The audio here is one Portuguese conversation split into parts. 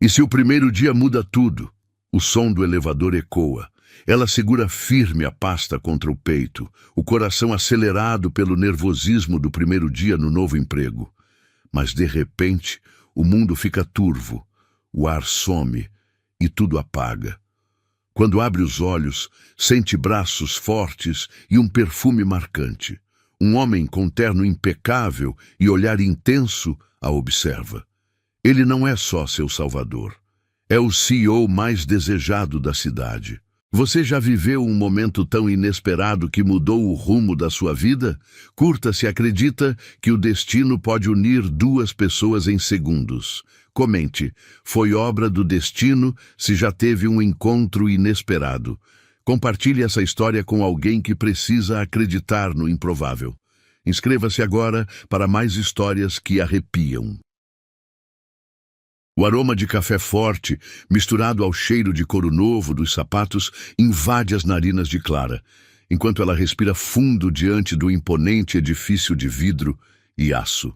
E se o primeiro dia muda tudo, o som do elevador ecoa. Ela segura firme a pasta contra o peito, o coração acelerado pelo nervosismo do primeiro dia no novo emprego. Mas, de repente, o mundo fica turvo, o ar some e tudo apaga. Quando abre os olhos, sente braços fortes e um perfume marcante. Um homem com terno impecável e olhar intenso a observa. Ele não é só seu salvador. É o CEO mais desejado da cidade. Você já viveu um momento tão inesperado que mudou o rumo da sua vida? Curta se acredita que o destino pode unir duas pessoas em segundos. Comente, foi obra do destino se já teve um encontro inesperado. Compartilhe essa história com alguém que precisa acreditar no improvável. Inscreva-se agora para mais histórias que arrepiam. O aroma de café forte, misturado ao cheiro de couro novo dos sapatos, invade as narinas de Clara, enquanto ela respira fundo diante do imponente edifício de vidro e aço.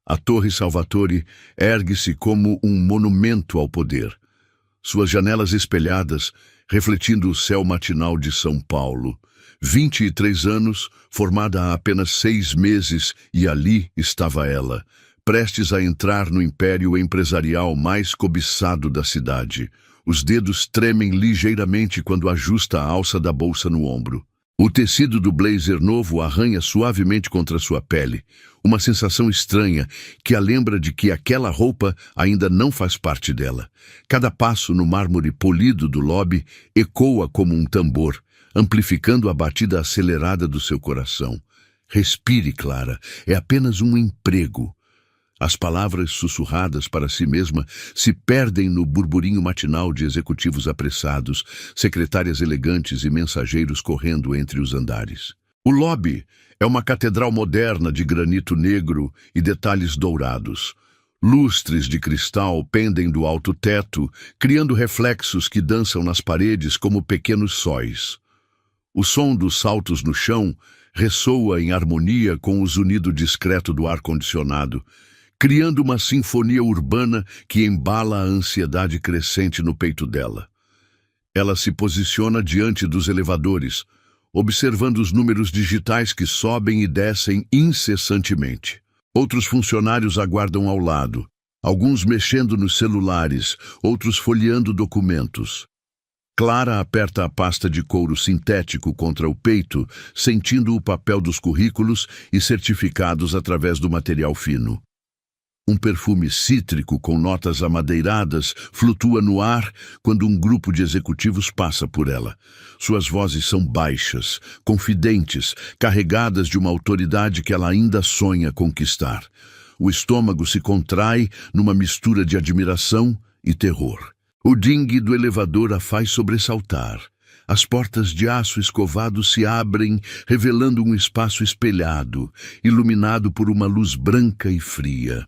A Torre Salvatore ergue-se como um monumento ao poder. Suas janelas espelhadas, refletindo o céu matinal de São Paulo. 23 anos, formada há apenas 6 meses, e ali estava ela, prestes a entrar no império empresarial mais cobiçado da cidade. Os dedos tremem ligeiramente quando ajusta a alça da bolsa no ombro. O tecido do blazer novo arranha suavemente contra sua pele, uma sensação estranha que a lembra de que aquela roupa ainda não faz parte dela. Cada passo no mármore polido do lobby ecoa como um tambor, amplificando a batida acelerada do seu coração. Respire, Clara, é apenas um emprego. As palavras sussurradas para si mesma se perdem no burburinho matinal de executivos apressados, secretárias elegantes e mensageiros correndo entre os andares. O lobby é uma catedral moderna de granito negro e detalhes dourados. Lustres de cristal pendem do alto teto, criando reflexos que dançam nas paredes como pequenos sóis. O som dos saltos no chão ressoa em harmonia com o zunido discreto do ar-condicionado, criando uma sinfonia urbana que embala a ansiedade crescente no peito dela. Ela se posiciona diante dos elevadores, observando os números digitais que sobem e descem incessantemente. Outros funcionários aguardam ao lado, alguns mexendo nos celulares, outros folheando documentos. Clara aperta a pasta de couro sintético contra o peito, sentindo o papel dos currículos e certificados através do material fino. Um perfume cítrico com notas amadeiradas flutua no ar quando um grupo de executivos passa por ela. Suas vozes são baixas, confidentes, carregadas de uma autoridade que ela ainda sonha conquistar. O estômago se contrai numa mistura de admiração e terror. O dingue do elevador a faz sobressaltar. As portas de aço escovado se abrem, revelando um espaço espelhado, iluminado por uma luz branca e fria.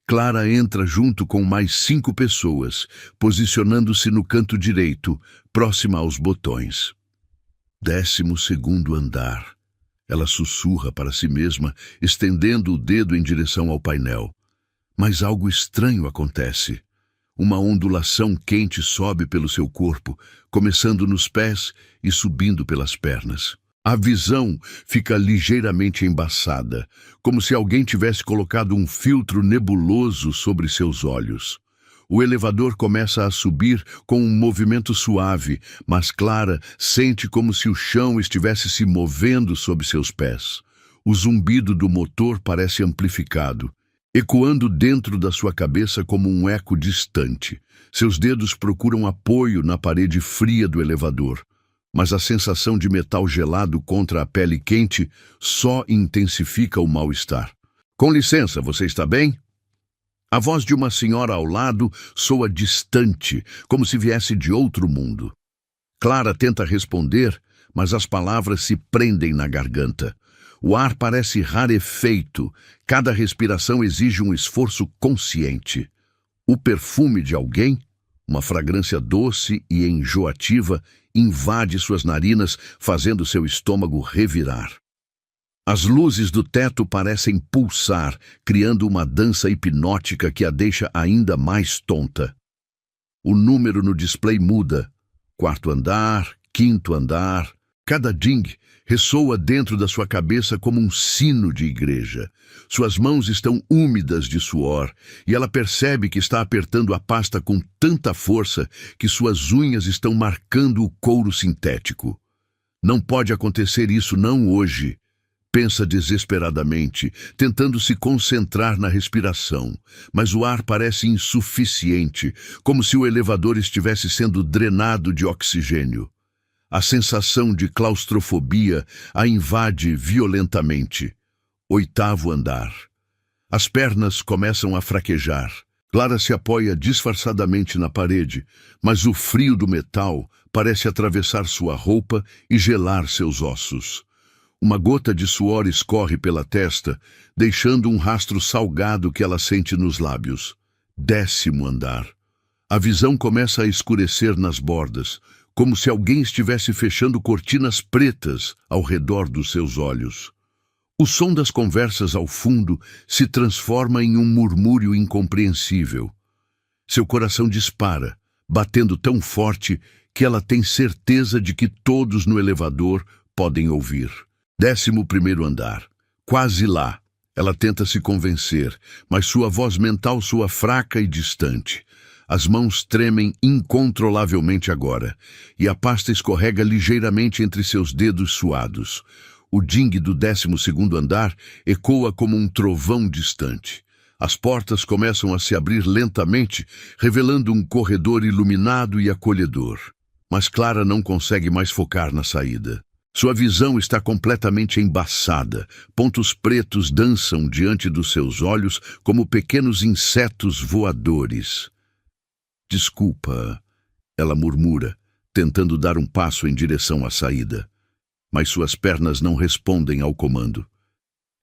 Clara entra junto com mais 5 pessoas, posicionando-se no canto direito, próxima aos botões. 12º andar. Ela sussurra para si mesma, estendendo o dedo em direção ao painel. Mas algo estranho acontece. Uma ondulação quente sobe pelo seu corpo, começando nos pés e subindo pelas pernas. A visão fica ligeiramente embaçada, como se alguém tivesse colocado um filtro nebuloso sobre seus olhos. O elevador começa a subir com um movimento suave, mas Clara sente como se o chão estivesse se movendo sob seus pés. O zumbido do motor parece amplificado, ecoando dentro da sua cabeça como um eco distante. Seus dedos procuram apoio na parede fria do elevador. Mas a sensação de metal gelado contra a pele quente só intensifica o mal-estar. Com licença, você está bem? A voz de uma senhora ao lado soa distante, como se viesse de outro mundo. Clara tenta responder, mas as palavras se prendem na garganta. O ar parece rarefeito, cada respiração exige um esforço consciente. O perfume de alguém, uma fragrância doce e enjoativa, invade suas narinas, fazendo seu estômago revirar. As luzes do teto parecem pulsar, criando uma dança hipnótica que a deixa ainda mais tonta. O número no display muda. 4º andar, 5º andar. Cada ding ressoa dentro da sua cabeça como um sino de igreja. Suas mãos estão úmidas de suor e ela percebe que está apertando a pasta com tanta força que suas unhas estão marcando o couro sintético. Não pode acontecer isso não hoje. Pensa desesperadamente, tentando se concentrar na respiração, mas o ar parece insuficiente, como se o elevador estivesse sendo drenado de oxigênio. A sensação de claustrofobia a invade violentamente. 8º andar. As pernas começam a fraquejar. Clara se apoia disfarçadamente na parede, mas o frio do metal parece atravessar sua roupa e gelar seus ossos. Uma gota de suor escorre pela testa, deixando um rastro salgado que ela sente nos lábios. 10º andar. A visão começa a escurecer nas bordas, como se alguém estivesse fechando cortinas pretas ao redor dos seus olhos. O som das conversas ao fundo se transforma em um murmúrio incompreensível. Seu coração dispara, batendo tão forte que ela tem certeza de que todos no elevador podem ouvir. 11º andar. Quase lá. Ela tenta se convencer, mas sua voz mental soa fraca e distante. As mãos tremem incontrolavelmente agora, e a pasta escorrega ligeiramente entre seus dedos suados. O ding do 12º andar ecoa como um trovão distante. As portas começam a se abrir lentamente, revelando um corredor iluminado e acolhedor. Mas Clara não consegue mais focar na saída. Sua visão está completamente embaçada. Pontos pretos dançam diante dos seus olhos como pequenos insetos voadores. Desculpa, ela murmura, tentando dar um passo em direção à saída. Mas suas pernas não respondem ao comando.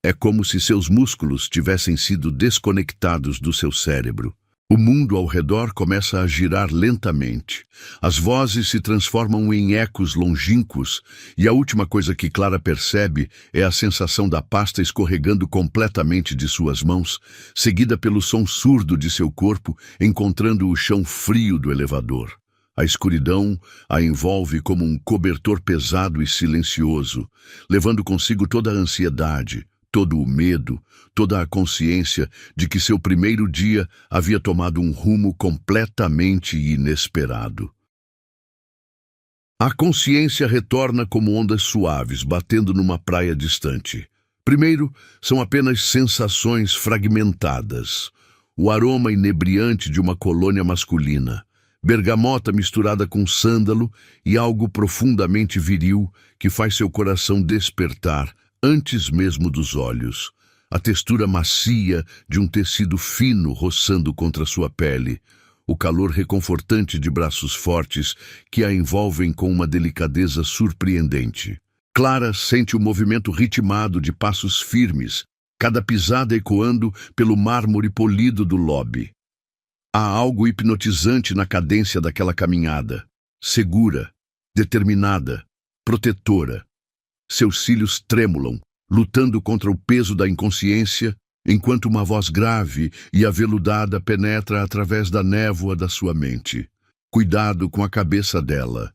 É como se seus músculos tivessem sido desconectados do seu cérebro. O mundo ao redor começa a girar lentamente. As vozes se transformam em ecos longínquos e a última coisa que Clara percebe é a sensação da pasta escorregando completamente de suas mãos, seguida pelo som surdo de seu corpo, encontrando o chão frio do elevador. A escuridão a envolve como um cobertor pesado e silencioso, levando consigo toda a ansiedade, todo o medo, toda a consciência de que seu primeiro dia havia tomado um rumo completamente inesperado. A consciência retorna como ondas suaves batendo numa praia distante. Primeiro, são apenas sensações fragmentadas. O aroma inebriante de uma colônia masculina, bergamota misturada com sândalo e algo profundamente viril que faz seu coração despertar antes mesmo dos olhos. A textura macia de um tecido fino roçando contra sua pele. O calor reconfortante de braços fortes que a envolvem com uma delicadeza surpreendente. Clara sente o movimento ritmado de passos firmes, cada pisada ecoando pelo mármore polido do lobby. Há algo hipnotizante na cadência daquela caminhada. Segura, determinada, protetora. Seus cílios tremulam, lutando contra o peso da inconsciência, enquanto uma voz grave e aveludada penetra através da névoa da sua mente. Cuidado com a cabeça dela.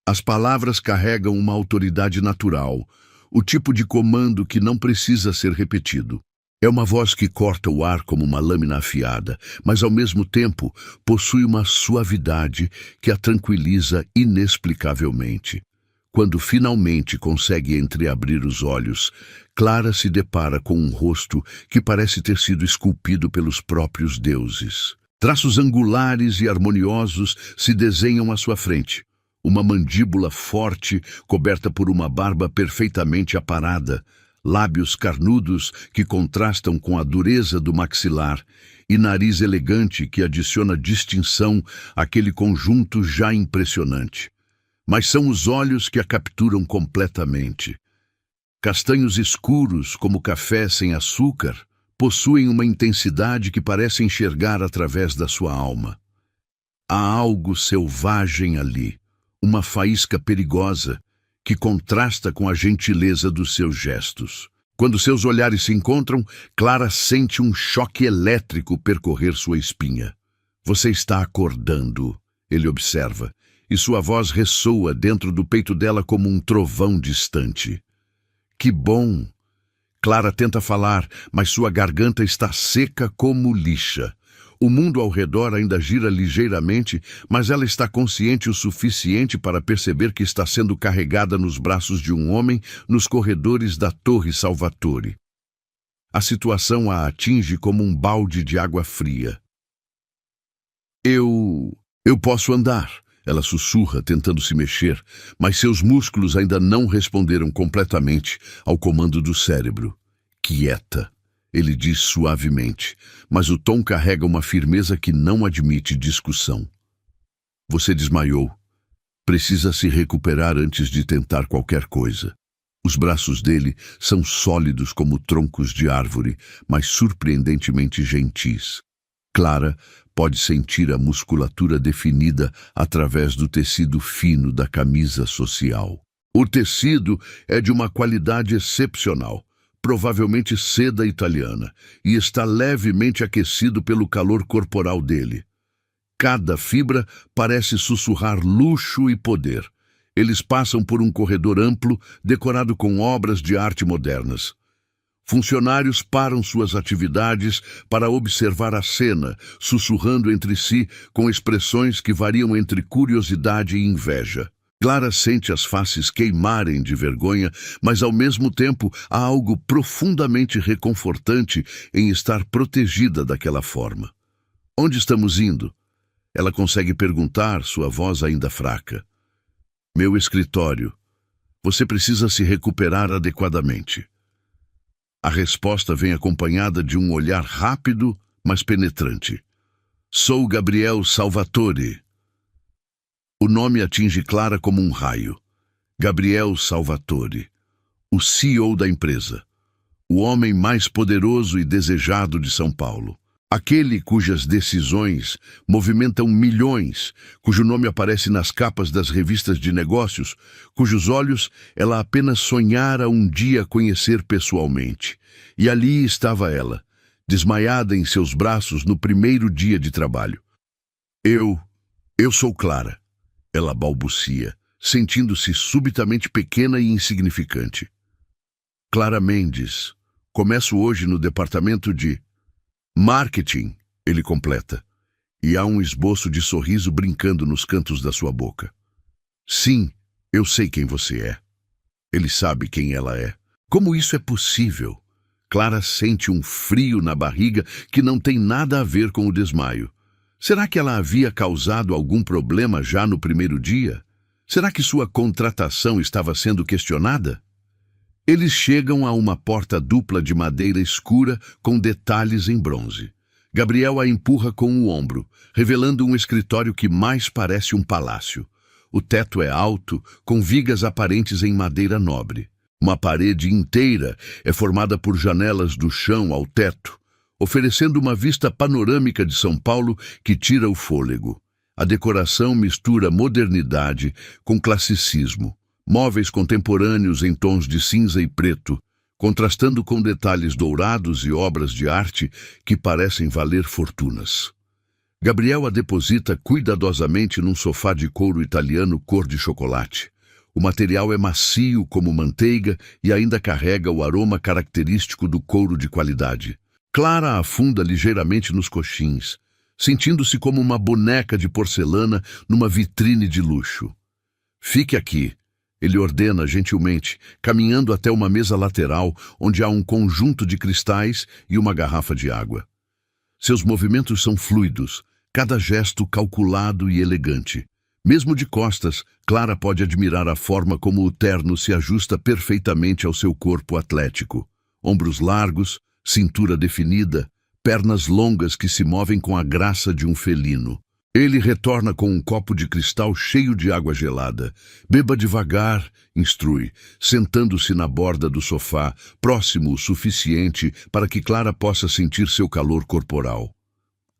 As palavras carregam uma autoridade natural, o tipo de comando que não precisa ser repetido. É uma voz que corta o ar como uma lâmina afiada, mas ao mesmo tempo possui uma suavidade que a tranquiliza inexplicavelmente. Quando finalmente consegue entreabrir os olhos, Clara se depara com um rosto que parece ter sido esculpido pelos próprios deuses. Traços angulares e harmoniosos se desenham à sua frente. Uma mandíbula forte, coberta por uma barba perfeitamente aparada, lábios carnudos que contrastam com a dureza do maxilar e nariz elegante que adiciona distinção àquele conjunto já impressionante. Mas são os olhos que a capturam completamente. Castanhos escuros, como café sem açúcar, possuem uma intensidade que parece enxergar através da sua alma. Há algo selvagem ali, uma faísca perigosa, que contrasta com a gentileza dos seus gestos. Quando seus olhares se encontram, Clara sente um choque elétrico percorrer sua espinha. Você está acordando, ele observa, e sua voz ressoa dentro do peito dela como um trovão distante. Que bom! Clara tenta falar, mas sua garganta está seca como lixa. O mundo ao redor ainda gira ligeiramente, mas ela está consciente o suficiente para perceber que está sendo carregada nos braços de um homem nos corredores da Torre Salvatore. A situação a atinge como um balde de água fria. Eu posso andar, ela sussurra, tentando se mexer, mas seus músculos ainda não responderam completamente ao comando do cérebro. Quieta, ele diz suavemente, mas o tom carrega uma firmeza que não admite discussão. Você desmaiou. Precisa se recuperar antes de tentar qualquer coisa. Os braços dele são sólidos como troncos de árvore, mas surpreendentemente gentis. Clara pode sentir a musculatura definida através do tecido fino da camisa social. O tecido é de uma qualidade excepcional, provavelmente seda italiana, e está levemente aquecido pelo calor corporal dele. Cada fibra parece sussurrar luxo e poder. Eles passam por um corredor amplo, decorado com obras de arte modernas. Funcionários param suas atividades para observar a cena, sussurrando entre si com expressões que variam entre curiosidade e inveja. Clara sente as faces queimarem de vergonha, mas ao mesmo tempo há algo profundamente reconfortante em estar protegida daquela forma. Onde estamos indo? Ela consegue perguntar, sua voz ainda fraca. Meu escritório. Você precisa se recuperar adequadamente. A resposta vem acompanhada de um olhar rápido, mas penetrante. Sou Gabriel Salvatore. O nome atinge Clara como um raio. Gabriel Salvatore, o CEO da empresa. O homem mais poderoso e desejado de São Paulo. Aquele cujas decisões movimentam milhões, cujo nome aparece nas capas das revistas de negócios, cujos olhos ela apenas sonhara um dia conhecer pessoalmente. E ali estava ela, desmaiada em seus braços no primeiro dia de trabalho. Eu sou Clara, ela balbucia, sentindo-se subitamente pequena e insignificante. Clara Mendes, começo hoje no departamento de marketing, ele completa, e há um esboço de sorriso brincando nos cantos da sua boca. Sim, eu sei quem você é. Ele sabe quem ela é. Como isso é possível? Clara sente um frio na barriga que não tem nada a ver com o desmaio. Será que ela havia causado algum problema já no primeiro dia? Será que sua contratação estava sendo questionada? Eles chegam a uma porta dupla de madeira escura com detalhes em bronze. Gabriel a empurra com o ombro, revelando um escritório que mais parece um palácio. O teto é alto, com vigas aparentes em madeira nobre. Uma parede inteira é formada por janelas do chão ao teto, oferecendo uma vista panorâmica de São Paulo que tira o fôlego. A decoração mistura modernidade com classicismo. Móveis contemporâneos em tons de cinza e preto, contrastando com detalhes dourados e obras de arte que parecem valer fortunas. Gabriel a deposita cuidadosamente num sofá de couro italiano cor de chocolate. O material é macio como manteiga e ainda carrega o aroma característico do couro de qualidade. Clara afunda ligeiramente nos coxins, sentindo-se como uma boneca de porcelana numa vitrine de luxo. Fique aqui, ele ordena gentilmente, caminhando até uma mesa lateral onde há um conjunto de cristais e uma garrafa de água. Seus movimentos são fluidos, cada gesto calculado e elegante. Mesmo de costas, Clara pode admirar a forma como o terno se ajusta perfeitamente ao seu corpo atlético. Ombros largos, cintura definida, pernas longas que se movem com a graça de um felino. Ele retorna com um copo de cristal cheio de água gelada. Beba devagar, instrui, sentando-se na borda do sofá, próximo o suficiente para que Clara possa sentir seu calor corporal.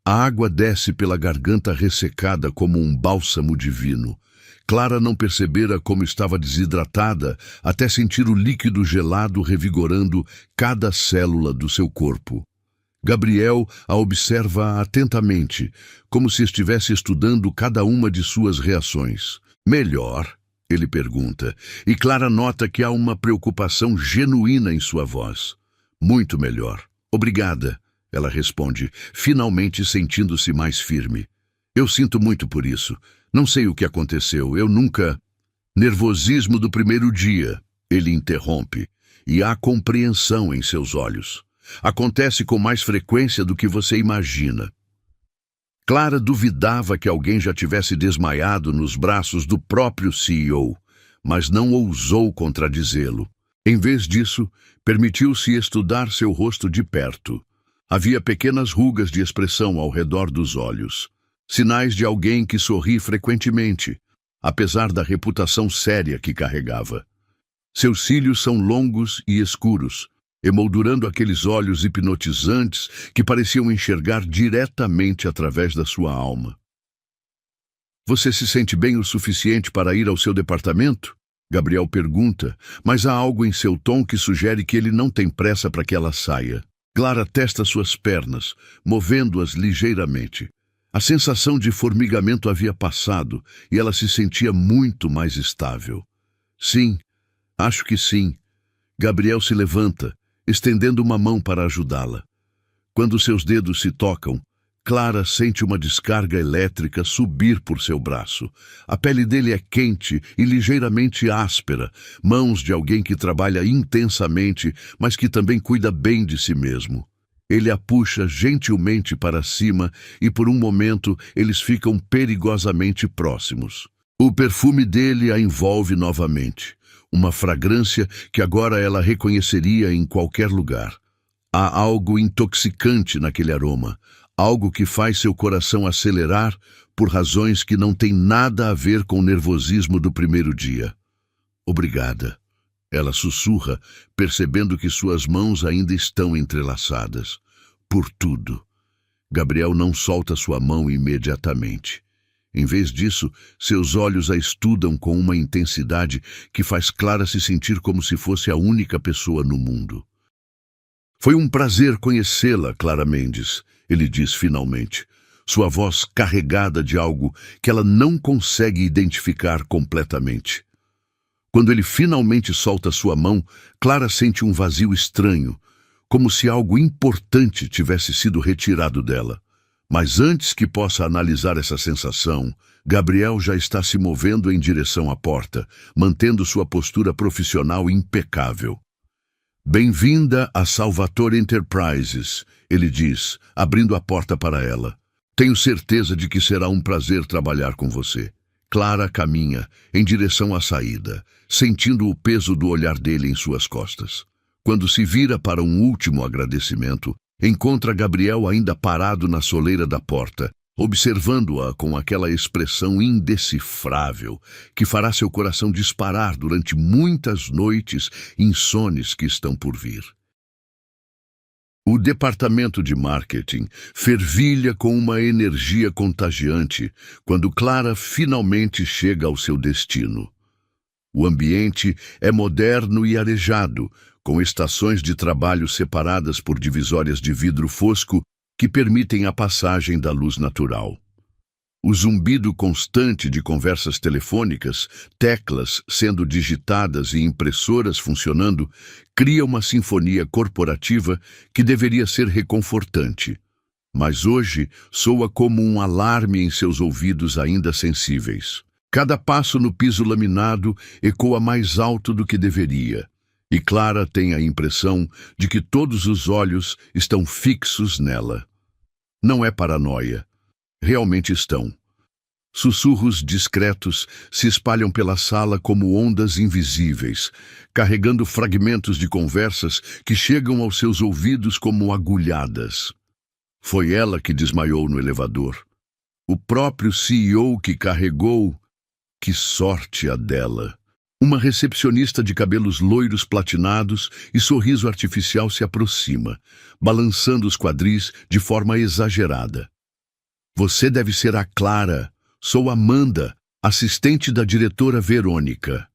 A água desce pela garganta ressecada como um bálsamo divino. Clara não percebera como estava desidratada até sentir o líquido gelado revigorando cada célula do seu corpo. Gabriel a observa atentamente, como se estivesse estudando cada uma de suas reações. Melhor? Ele pergunta, e Clara nota que há uma preocupação genuína em sua voz. Muito melhor. Obrigada, ela responde, finalmente sentindo-se mais firme. Eu sinto muito por isso. Não sei o que aconteceu, eu nunca... Nervosismo do primeiro dia, ele interrompe, e há compreensão em seus olhos. Acontece com mais frequência do que você imagina. Clara duvidava que alguém já tivesse desmaiado nos braços do próprio CEO, mas não ousou contradizê-lo. Em vez disso, permitiu-se estudar seu rosto de perto. Havia pequenas rugas de expressão ao redor dos olhos, sinais de alguém que sorri frequentemente, apesar da reputação séria que carregava. Seus cílios são longos e escuros, emoldurando aqueles olhos hipnotizantes que pareciam enxergar diretamente através da sua alma. Você se sente bem o suficiente para ir ao seu departamento? Gabriel pergunta, mas há algo em seu tom que sugere que ele não tem pressa para que ela saia. Clara testa suas pernas, movendo-as ligeiramente. A sensação de formigamento havia passado e ela se sentia muito mais estável. Sim, acho que sim. Gabriel se levanta, estendendo uma mão para ajudá-la. Quando seus dedos se tocam, Clara sente uma descarga elétrica subir por seu braço. A pele dele é quente e ligeiramente áspera, mãos de alguém que trabalha intensamente, mas que também cuida bem de si mesmo. Ele a puxa gentilmente para cima e por um momento eles ficam perigosamente próximos. O perfume dele a envolve novamente. Uma fragrância que agora ela reconheceria em qualquer lugar. Há algo intoxicante naquele aroma, algo que faz seu coração acelerar por razões que não têm nada a ver com o nervosismo do primeiro dia. Obrigada, ela sussurra, percebendo que suas mãos ainda estão entrelaçadas. Por tudo. Gabriel não solta sua mão imediatamente. Em vez disso, seus olhos a estudam com uma intensidade que faz Clara se sentir como se fosse a única pessoa no mundo. Foi um prazer conhecê-la, Clara Mendes, ele diz finalmente, sua voz carregada de algo que ela não consegue identificar completamente. Quando ele finalmente solta sua mão, Clara sente um vazio estranho, como se algo importante tivesse sido retirado dela. Mas antes que possa analisar essa sensação, Gabriel já está se movendo em direção à porta, mantendo sua postura profissional impecável. Bem-vinda a Salvatore Enterprises, ele diz, abrindo a porta para ela. Tenho certeza de que será um prazer trabalhar com você. Clara caminha em direção à saída, sentindo o peso do olhar dele em suas costas. Quando se vira para um último agradecimento, encontra Gabriel ainda parado na soleira da porta, observando-a com aquela expressão indecifrável que fará seu coração disparar durante muitas noites insones que estão por vir. O departamento de marketing fervilha com uma energia contagiante quando Clara finalmente chega ao seu destino. O ambiente é moderno e arejado, com estações de trabalho separadas por divisórias de vidro fosco que permitem a passagem da luz natural. O zumbido constante de conversas telefônicas, teclas sendo digitadas e impressoras funcionando, cria uma sinfonia corporativa que deveria ser reconfortante. Mas hoje soa como um alarme em seus ouvidos ainda sensíveis. Cada passo no piso laminado ecoa mais alto do que deveria. E Clara tem a impressão de que todos os olhos estão fixos nela. Não é paranoia. Realmente estão. Sussurros discretos se espalham pela sala como ondas invisíveis, carregando fragmentos de conversas que chegam aos seus ouvidos como agulhadas. Foi ela que desmaiou no elevador. O próprio CEO que carregou. Que sorte a dela! Uma recepcionista de cabelos loiros platinados e sorriso artificial se aproxima, balançando os quadris de forma exagerada. Você deve ser a Clara. Sou Amanda, assistente da diretora Verônica.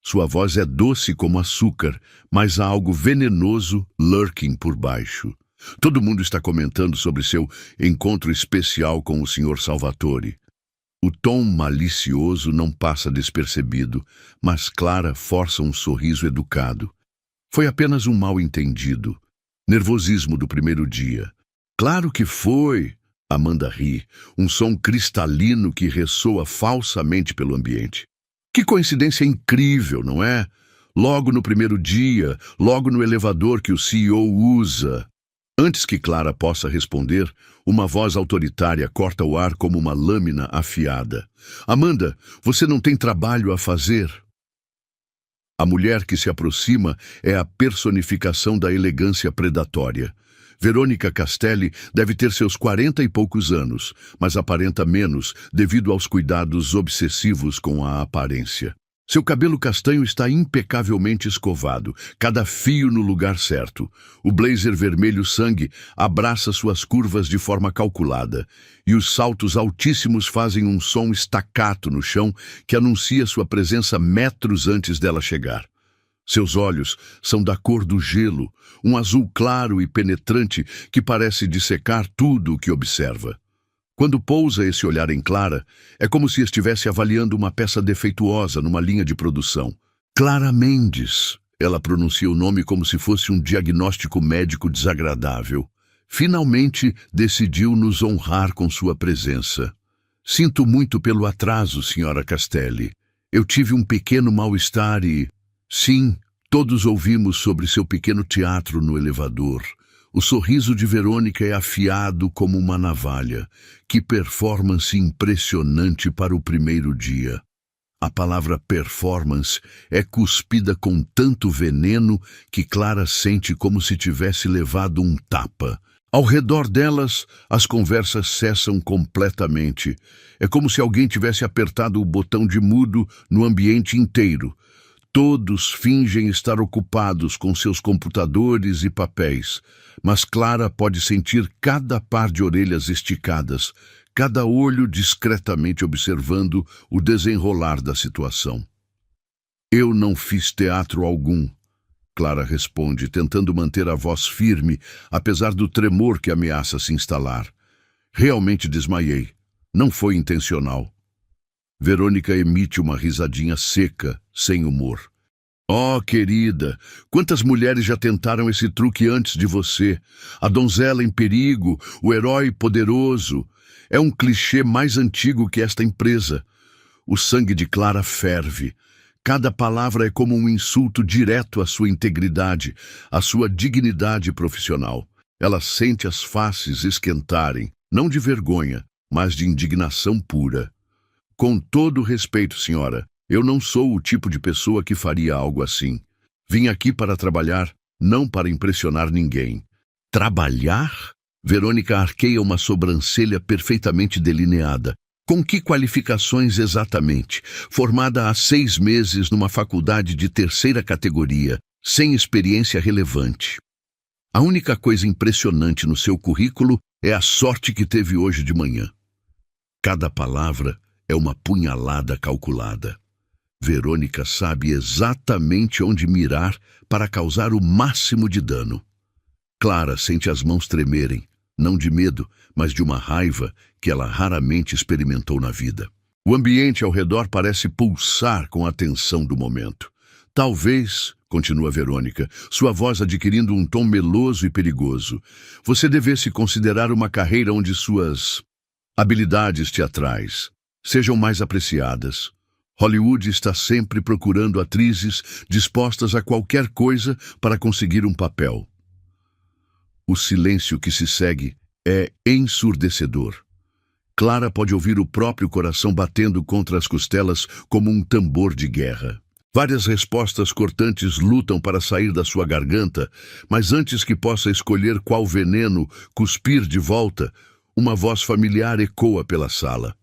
Sua voz é doce como açúcar, mas há algo venenoso lurking por baixo. Todo mundo está comentando sobre seu encontro especial com o Sr. Salvatore. O tom malicioso não passa despercebido, mas Clara força um sorriso educado. Foi apenas um mal-entendido. Nervosismo do primeiro dia. Claro que foi! Amanda ri, um som cristalino que ressoa falsamente pelo ambiente. Que coincidência incrível, não é? Logo no primeiro dia, logo no elevador que o CEO usa. Antes que Clara possa responder, uma voz autoritária corta o ar como uma lâmina afiada. Amanda, você não tem trabalho a fazer? A mulher que se aproxima é a personificação da elegância predatória. Verônica Castelli deve ter seus 40 e poucos anos, mas aparenta menos devido aos cuidados obsessivos com a aparência. Seu cabelo castanho está impecavelmente escovado, cada fio no lugar certo. O blazer vermelho sangue abraça suas curvas de forma calculada, e os saltos altíssimos fazem um som estacato no chão que anuncia sua presença metros antes dela chegar. Seus olhos são da cor do gelo, um azul claro e penetrante que parece dissecar tudo o que observa. Quando pousa esse olhar em Clara, é como se estivesse avaliando uma peça defeituosa numa linha de produção. Clara Mendes. Ela pronuncia o nome como se fosse um diagnóstico médico desagradável. Finalmente decidiu nos honrar com sua presença. Sinto muito pelo atraso, Sra. Castelli. Eu tive um pequeno mal-estar e... Sim, todos ouvimos sobre seu pequeno teatro no elevador. O sorriso de Verônica é afiado como uma navalha. Que performance impressionante para o primeiro dia. A palavra performance é cuspida com tanto veneno que Clara sente como se tivesse levado um tapa. Ao redor delas, as conversas cessam completamente. É como se alguém tivesse apertado o botão de mudo no ambiente inteiro. Todos fingem estar ocupados com seus computadores e papéis, mas Clara pode sentir cada par de orelhas esticadas, cada olho discretamente observando o desenrolar da situação. Eu não fiz teatro algum, Clara responde, tentando manter a voz firme, apesar do tremor que ameaça se instalar. Realmente desmaiei. Não foi intencional. Verônica emite uma risadinha seca, sem humor. Oh, querida, quantas mulheres já tentaram esse truque antes de você? A donzela em perigo, o herói poderoso. É um clichê mais antigo que esta empresa. O sangue de Clara ferve. Cada palavra é como um insulto direto à sua integridade, à sua dignidade profissional. Ela sente as faces esquentarem, não de vergonha, mas de indignação pura. Com todo respeito, senhora, eu não sou o tipo de pessoa que faria algo assim. Vim aqui para trabalhar, não para impressionar ninguém. Trabalhar? Verônica arqueia uma sobrancelha perfeitamente delineada. Com que qualificações exatamente? Formada há 6 meses numa faculdade de 3ª categoria, sem experiência relevante. A única coisa impressionante no seu currículo é a sorte que teve hoje de manhã. Cada palavra é uma punhalada calculada. Verônica sabe exatamente onde mirar para causar o máximo de dano. Clara sente as mãos tremerem, não de medo, mas de uma raiva que ela raramente experimentou na vida. O ambiente ao redor parece pulsar com a tensão do momento. Talvez, continua Verônica, sua voz adquirindo um tom meloso e perigoso, você devesse considerar uma carreira onde suas habilidades teatrais sejam mais apreciadas. Hollywood está sempre procurando atrizes dispostas a qualquer coisa para conseguir um papel. O silêncio que se segue é ensurdecedor. Clara pode ouvir o próprio coração batendo contra as costelas como um tambor de guerra. Várias respostas cortantes lutam para sair da sua garganta, mas antes que possa escolher qual veneno cuspir de volta, uma voz familiar ecoa pela sala.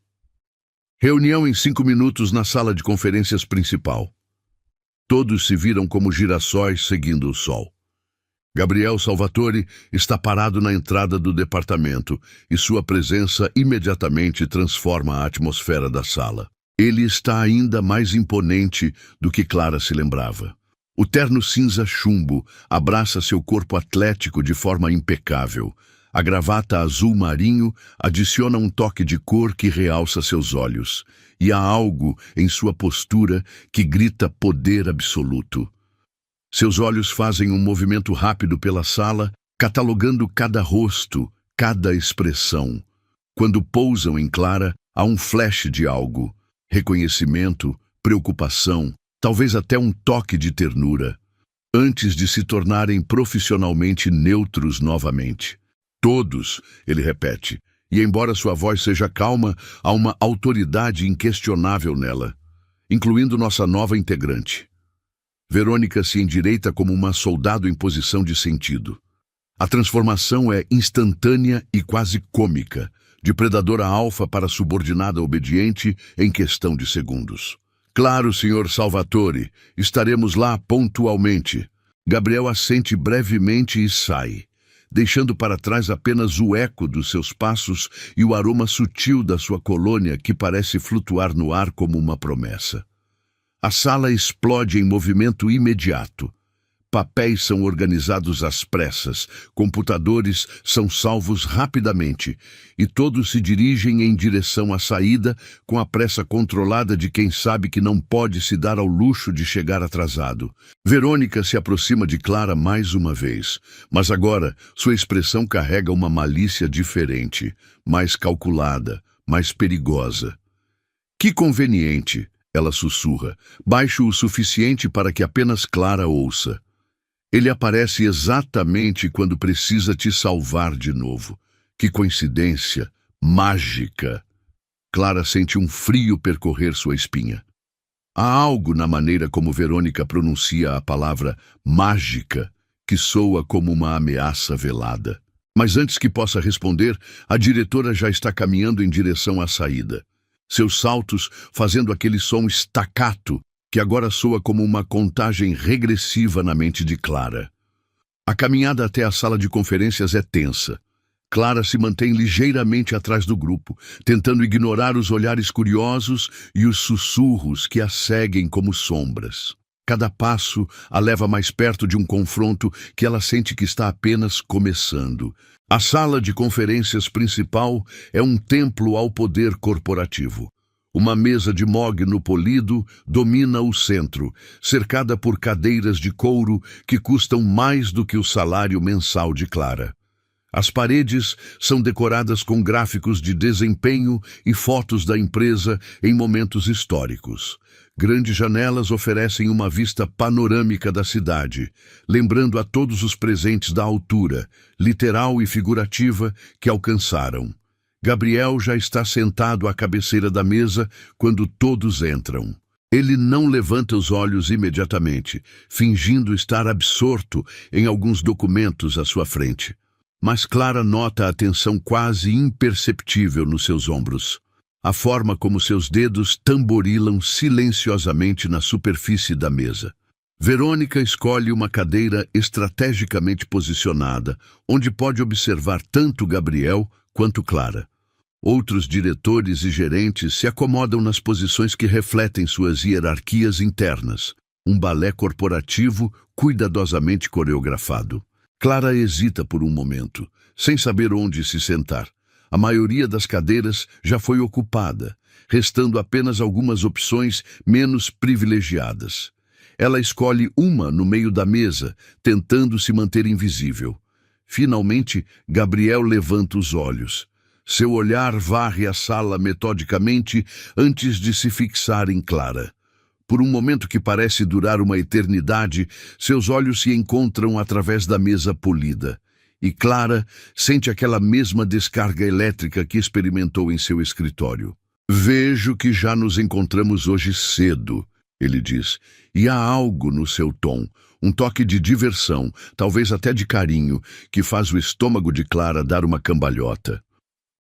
Reunião em 5 minutos na sala de conferências principal. Todos se viram como girassóis seguindo o sol. Gabriel Salvatore está parado na entrada do departamento e sua presença imediatamente transforma a atmosfera da sala. Ele está ainda mais imponente do que Clara se lembrava. O terno cinza chumbo abraça seu corpo atlético de forma impecável. A gravata azul marinho adiciona um toque de cor que realça seus olhos. E há algo em sua postura que grita poder absoluto. Seus olhos fazem um movimento rápido pela sala, catalogando cada rosto, cada expressão. Quando pousam em Clara, há um flash de algo. Reconhecimento, preocupação, talvez até um toque de ternura, antes de se tornarem profissionalmente neutros novamente. Todos, ele repete, e embora sua voz seja calma, há uma autoridade inquestionável nela, incluindo nossa nova integrante. Verônica se endireita como uma soldado em posição de sentido. A transformação é instantânea e quase cômica, de predadora alfa para subordinada obediente em questão de segundos. Claro, Sr. Salvatore, estaremos lá pontualmente. Gabriel assente brevemente e sai, deixando para trás apenas o eco dos seus passos e o aroma sutil da sua colônia que parece flutuar no ar como uma promessa. A sala explode em movimento imediato. Papéis são organizados às pressas, computadores são salvos rapidamente e todos se dirigem em direção à saída com a pressa controlada de quem sabe que não pode se dar ao luxo de chegar atrasado. Verônica se aproxima de Clara mais uma vez, mas agora sua expressão carrega uma malícia diferente, mais calculada, mais perigosa. Que conveniente, ela sussurra, baixo o suficiente para que apenas Clara ouça. Ele aparece exatamente quando precisa te salvar de novo. Que coincidência mágica! Clara sente um frio percorrer sua espinha. Há algo na maneira como Verônica pronuncia a palavra mágica que soa como uma ameaça velada. Mas antes que possa responder, a diretora já está caminhando em direção à saída. Seus saltos fazendo aquele som staccato que agora soa como uma contagem regressiva na mente de Clara. A caminhada até a sala de conferências é tensa. Clara se mantém ligeiramente atrás do grupo, tentando ignorar os olhares curiosos e os sussurros que a seguem como sombras. Cada passo a leva mais perto de um confronto que ela sente que está apenas começando. A sala de conferências principal é um templo ao poder corporativo. Uma mesa de mogno polido domina o centro, cercada por cadeiras de couro que custam mais do que o salário mensal de Clara. As paredes são decoradas com gráficos de desempenho e fotos da empresa em momentos históricos. Grandes janelas oferecem uma vista panorâmica da cidade, lembrando a todos os presentes da altura, literal e figurativa, que alcançaram. Gabriel já está sentado à cabeceira da mesa quando todos entram. Ele não levanta os olhos imediatamente, fingindo estar absorto em alguns documentos à sua frente. Mas Clara nota a tensão quase imperceptível nos seus ombros. A forma como seus dedos tamborilam silenciosamente na superfície da mesa. Verônica escolhe uma cadeira estrategicamente posicionada, onde pode observar tanto Gabriel quanto Clara. Outros diretores e gerentes se acomodam nas posições que refletem suas hierarquias internas, um balé corporativo cuidadosamente coreografado. Clara hesita por um momento, sem saber onde se sentar. A maioria das cadeiras já foi ocupada, restando apenas algumas opções menos privilegiadas. Ela escolhe uma no meio da mesa, tentando se manter invisível. Finalmente, Gabriel levanta os olhos. Seu olhar varre a sala metodicamente antes de se fixar em Clara. Por um momento que parece durar uma eternidade, seus olhos se encontram através da mesa polida. E Clara sente aquela mesma descarga elétrica que experimentou em seu escritório. Vejo que já nos encontramos hoje cedo, ele diz, e há algo no seu tom, um toque de diversão, talvez até de carinho, que faz o estômago de Clara dar uma cambalhota.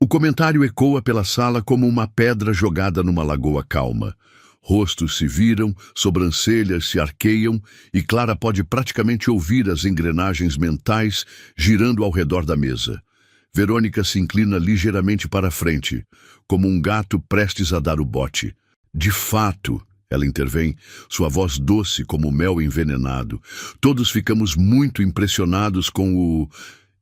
O comentário ecoa pela sala como uma pedra jogada numa lagoa calma. Rostos se viram, sobrancelhas se arqueiam e Clara pode praticamente ouvir as engrenagens mentais girando ao redor da mesa. Verônica se inclina ligeiramente para a frente, como um gato prestes a dar o bote. De fato, ela intervém, sua voz doce como mel envenenado. Todos ficamos muito impressionados com o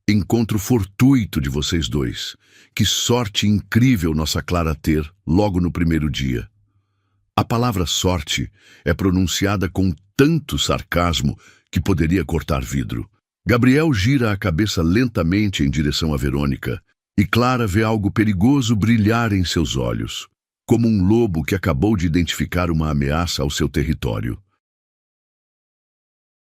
encontro fortuito de vocês dois. Que sorte incrível nossa Clara ter, logo no primeiro dia. A palavra sorte é pronunciada com tanto sarcasmo que poderia cortar vidro. Gabriel gira a cabeça lentamente em direção a Verônica, e Clara vê algo perigoso brilhar em seus olhos, como um lobo que acabou de identificar uma ameaça ao seu território.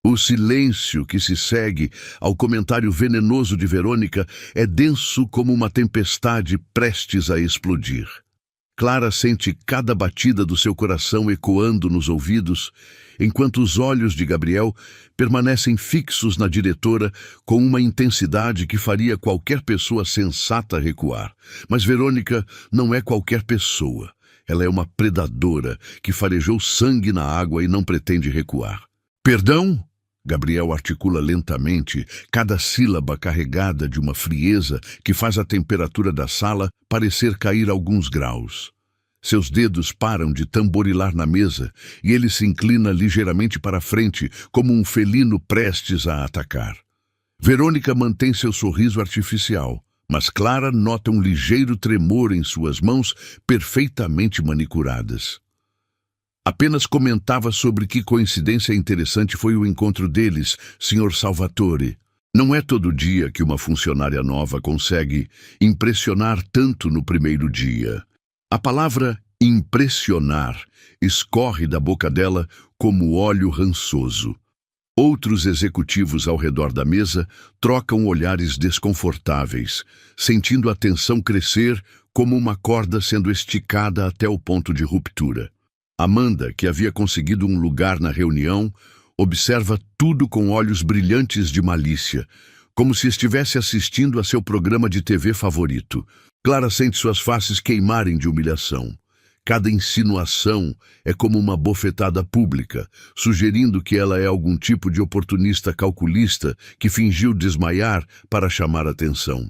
O silêncio que se segue ao comentário venenoso de Verônica é denso como uma tempestade prestes a explodir. Clara sente cada batida do seu coração ecoando nos ouvidos, enquanto os olhos de Gabriel permanecem fixos na diretora com uma intensidade que faria qualquer pessoa sensata recuar. Mas Verônica não é qualquer pessoa. Ela é uma predadora que farejou sangue na água e não pretende recuar. Perdão? Gabriel articula lentamente, cada sílaba carregada de uma frieza que faz a temperatura da sala parecer cair alguns graus. Seus dedos param de tamborilar na mesa e ele se inclina ligeiramente para a frente, como um felino prestes a atacar. Verônica mantém seu sorriso artificial, mas Clara nota um ligeiro tremor em suas mãos perfeitamente manicuradas. Apenas comentava sobre que coincidência interessante foi o encontro deles, Sr. Salvatore. Não é todo dia que uma funcionária nova consegue impressionar tanto no primeiro dia. A palavra impressionar escorre da boca dela como óleo rançoso. Outros executivos ao redor da mesa trocam olhares desconfortáveis, sentindo a tensão crescer como uma corda sendo esticada até o ponto de ruptura. Amanda, que havia conseguido um lugar na reunião, observa tudo com olhos brilhantes de malícia, como se estivesse assistindo a seu programa de TV favorito. Clara sente suas faces queimarem de humilhação. Cada insinuação é como uma bofetada pública, sugerindo que ela é algum tipo de oportunista calculista que fingiu desmaiar para chamar atenção.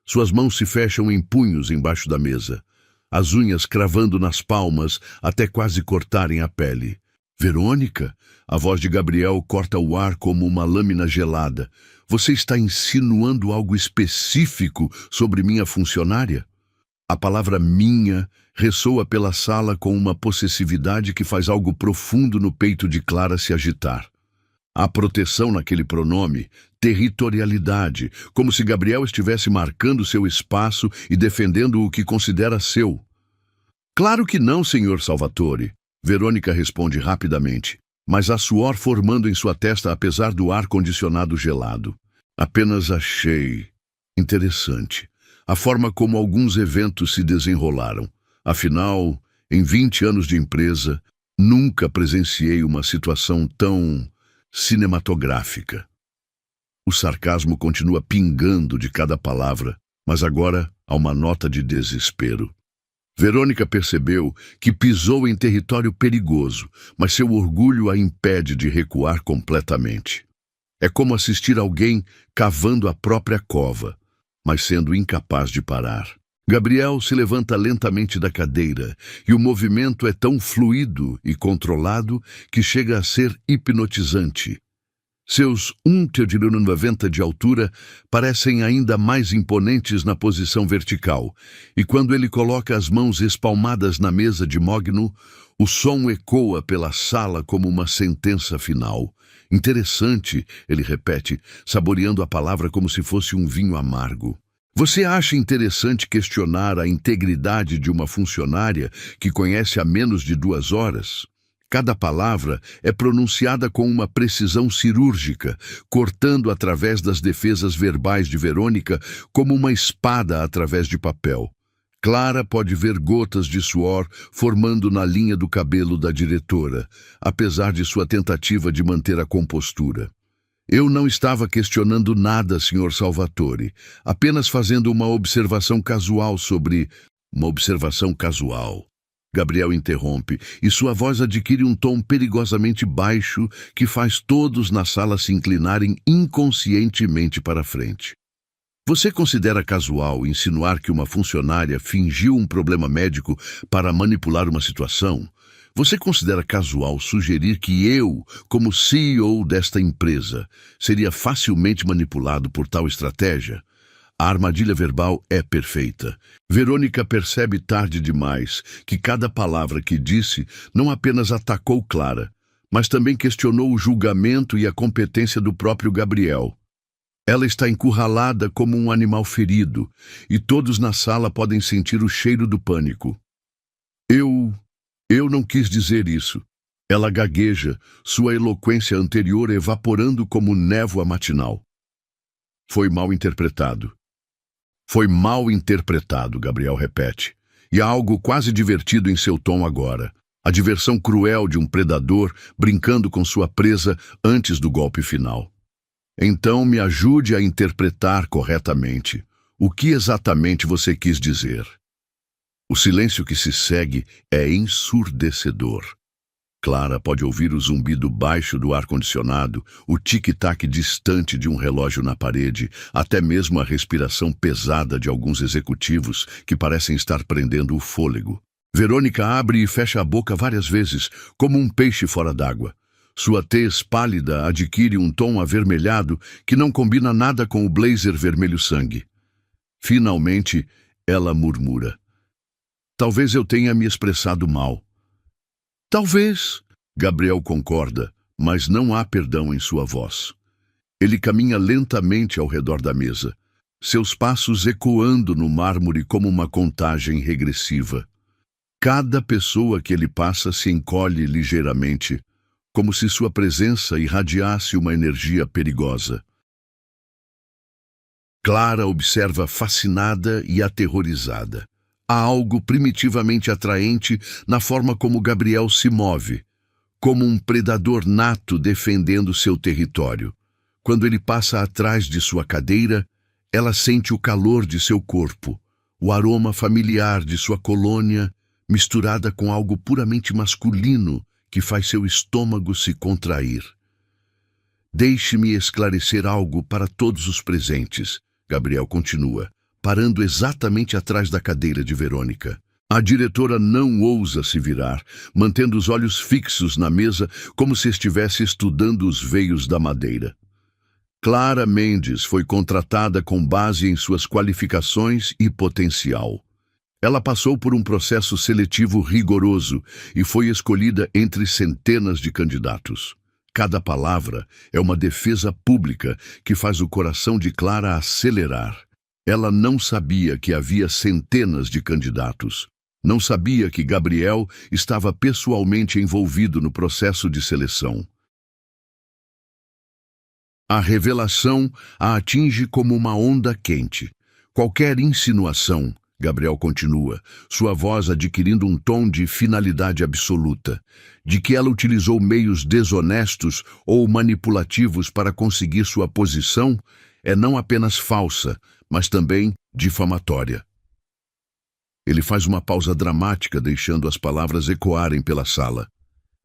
Suas mãos se fecham em punhos embaixo da mesa, as unhas cravando nas palmas até quase cortarem a pele. Verônica, a voz de Gabriel corta o ar como uma lâmina gelada. Você está insinuando algo específico sobre minha funcionária? A palavra minha ressoa pela sala com uma possessividade que faz algo profundo no peito de Clara se agitar. Há proteção naquele pronome, territorialidade, como se Gabriel estivesse marcando seu espaço e defendendo o que considera seu. Claro que não, Sr. Salvatore, Verônica responde rapidamente, mas há suor formando em sua testa apesar do ar-condicionado gelado. Apenas achei interessante a forma como alguns eventos se desenrolaram. Afinal, em 20 anos de empresa, nunca presenciei uma situação tão cinematográfica. O sarcasmo continua pingando de cada palavra, mas agora há uma nota de desespero. Verônica percebeu que pisou em território perigoso, mas seu orgulho a impede de recuar completamente. É como assistir alguém cavando a própria cova, mas sendo incapaz de parar. Gabriel se levanta lentamente da cadeira, e o movimento é tão fluido e controlado que chega a ser hipnotizante. Seus 1,90 de altura parecem ainda mais imponentes na posição vertical, e quando ele coloca as mãos espalmadas na mesa de mogno, o som ecoa pela sala como uma sentença final. Interessante, ele repete, saboreando a palavra como se fosse um vinho amargo. Você acha interessante questionar a integridade de uma funcionária que conhece há menos de 2 horas? Cada palavra é pronunciada com uma precisão cirúrgica, cortando através das defesas verbais de Verônica como uma espada através de papel. Clara pode ver gotas de suor formando na linha do cabelo da diretora, apesar de sua tentativa de manter a compostura. Eu não estava questionando nada, Sr. Salvatore, apenas fazendo uma observação casual sobre... Uma observação casual. Gabriel interrompe, e sua voz adquire um tom perigosamente baixo que faz todos na sala se inclinarem inconscientemente para a frente. Você considera casual insinuar que uma funcionária fingiu um problema médico para manipular uma situação? Você considera casual sugerir que eu, como CEO desta empresa, seria facilmente manipulado por tal estratégia? A armadilha verbal é perfeita. Verônica percebe tarde demais que cada palavra que disse não apenas atacou Clara, mas também questionou o julgamento e a competência do próprio Gabriel. Ela está encurralada como um animal ferido, e todos na sala podem sentir o cheiro do pânico. Eu não quis dizer isso. Ela gagueja, sua eloquência anterior evaporando como névoa matinal. Foi mal interpretado. Foi mal interpretado, Gabriel repete. E há algo quase divertido em seu tom agora. A diversão cruel de um predador brincando com sua presa antes do golpe final. Então me ajude a interpretar corretamente. O que exatamente você quis dizer? O silêncio que se segue é ensurdecedor. Clara pode ouvir o zumbido baixo do ar-condicionado, o tic-tac distante de um relógio na parede, até mesmo a respiração pesada de alguns executivos que parecem estar prendendo o fôlego. Verônica abre e fecha a boca várias vezes, como um peixe fora d'água. Sua tez pálida adquire um tom avermelhado que não combina nada com o blazer vermelho-sangue. Finalmente, ela murmura. Talvez eu tenha me expressado mal. Talvez, Gabriel concorda, mas não há perdão em sua voz. Ele caminha lentamente ao redor da mesa, seus passos ecoando no mármore como uma contagem regressiva. Cada pessoa que ele passa se encolhe ligeiramente, como se sua presença irradiasse uma energia perigosa. Clara observa fascinada e aterrorizada. Há algo primitivamente atraente na forma como Gabriel se move, como um predador nato defendendo seu território. Quando ele passa atrás de sua cadeira, ela sente o calor de seu corpo, o aroma familiar de sua colônia, misturada com algo puramente masculino que faz seu estômago se contrair. Deixe-me esclarecer algo para todos os presentes, Gabriel continua, parando exatamente atrás da cadeira de Verônica. A diretora não ousa se virar, mantendo os olhos fixos na mesa como se estivesse estudando os veios da madeira. Clara Mendes foi contratada com base em suas qualificações e potencial. Ela passou por um processo seletivo rigoroso e foi escolhida entre centenas de candidatos. Cada palavra é uma defesa pública que faz o coração de Clara acelerar. Ela não sabia que havia centenas de candidatos. Não sabia que Gabriel estava pessoalmente envolvido no processo de seleção. A revelação a atinge como uma onda quente. Qualquer insinuação, Gabriel continua, sua voz adquirindo um tom de finalidade absoluta, de que ela utilizou meios desonestos ou manipulativos para conseguir sua posição, é não apenas falsa, mas também difamatória. Ele faz uma pausa dramática, deixando as palavras ecoarem pela sala.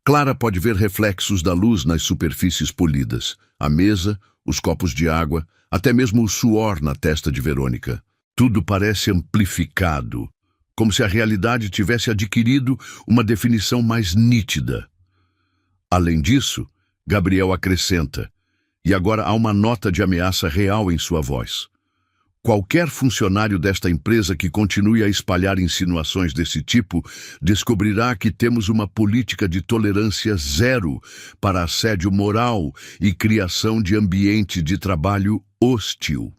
Clara pode ver reflexos da luz nas superfícies polidas, a mesa, os copos de água, até mesmo o suor na testa de Verônica. Tudo parece amplificado, como se a realidade tivesse adquirido uma definição mais nítida. Além disso, Gabriel acrescenta, e agora há uma nota de ameaça real em sua voz. Qualquer funcionário desta empresa que continue a espalhar insinuações desse tipo descobrirá que temos uma política de tolerância zero para assédio moral e criação de ambiente de trabalho hostil.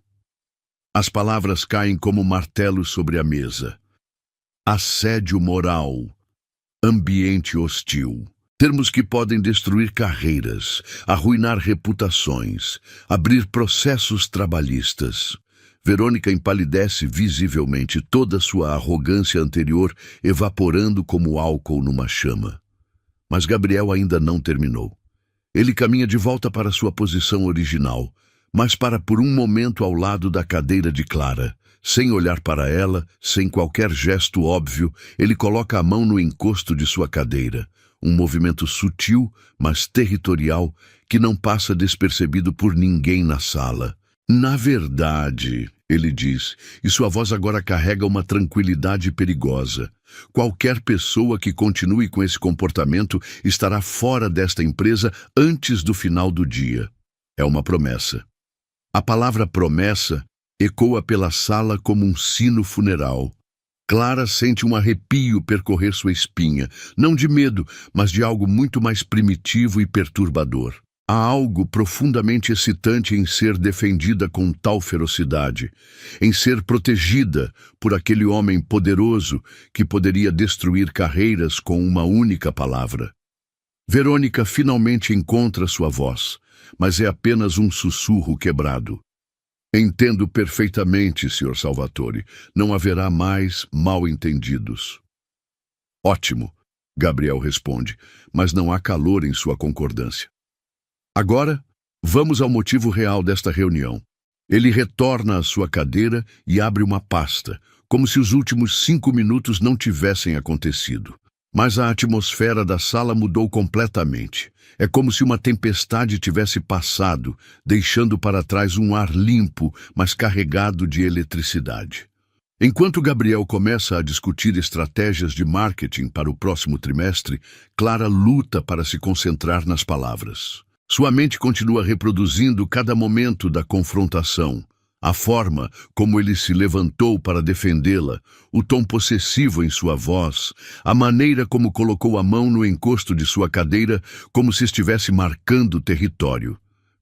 As palavras caem como martelos sobre a mesa. Assédio moral, ambiente hostil. Termos que podem destruir carreiras, arruinar reputações, abrir processos trabalhistas. Verônica empalidece visivelmente, toda sua arrogância anterior evaporando como álcool numa chama. Mas Gabriel ainda não terminou. Ele caminha de volta para sua posição original, mas para por um momento ao lado da cadeira de Clara. Sem olhar para ela, sem qualquer gesto óbvio, ele coloca a mão no encosto de sua cadeira. Um movimento sutil, mas territorial, que não passa despercebido por ninguém na sala. Na verdade, ele diz, e sua voz agora carrega uma tranquilidade perigosa. Qualquer pessoa que continue com esse comportamento estará fora desta empresa antes do final do dia. É uma promessa. A palavra promessa ecoa pela sala como um sino funeral. Clara sente um arrepio percorrer sua espinha, não de medo, mas de algo muito mais primitivo e perturbador. Há algo profundamente excitante em ser defendida com tal ferocidade, em ser protegida por aquele homem poderoso que poderia destruir carreiras com uma única palavra. Verônica finalmente encontra sua voz, mas é apenas um sussurro quebrado. Entendo perfeitamente, Sr. Salvatore. Não haverá mais mal-entendidos. Ótimo, Gabriel responde, mas não há calor em sua concordância. Agora, vamos ao motivo real desta reunião. Ele retorna à sua cadeira e abre uma pasta, como se os últimos 5 minutos não tivessem acontecido. Mas a atmosfera da sala mudou completamente. É como se uma tempestade tivesse passado, deixando para trás um ar limpo, mas carregado de eletricidade. Enquanto Gabriel começa a discutir estratégias de marketing para o próximo trimestre, Clara luta para se concentrar nas palavras. Sua mente continua reproduzindo cada momento da confrontação. A forma como ele se levantou para defendê-la, o tom possessivo em sua voz, a maneira como colocou a mão no encosto de sua cadeira, como se estivesse marcando território.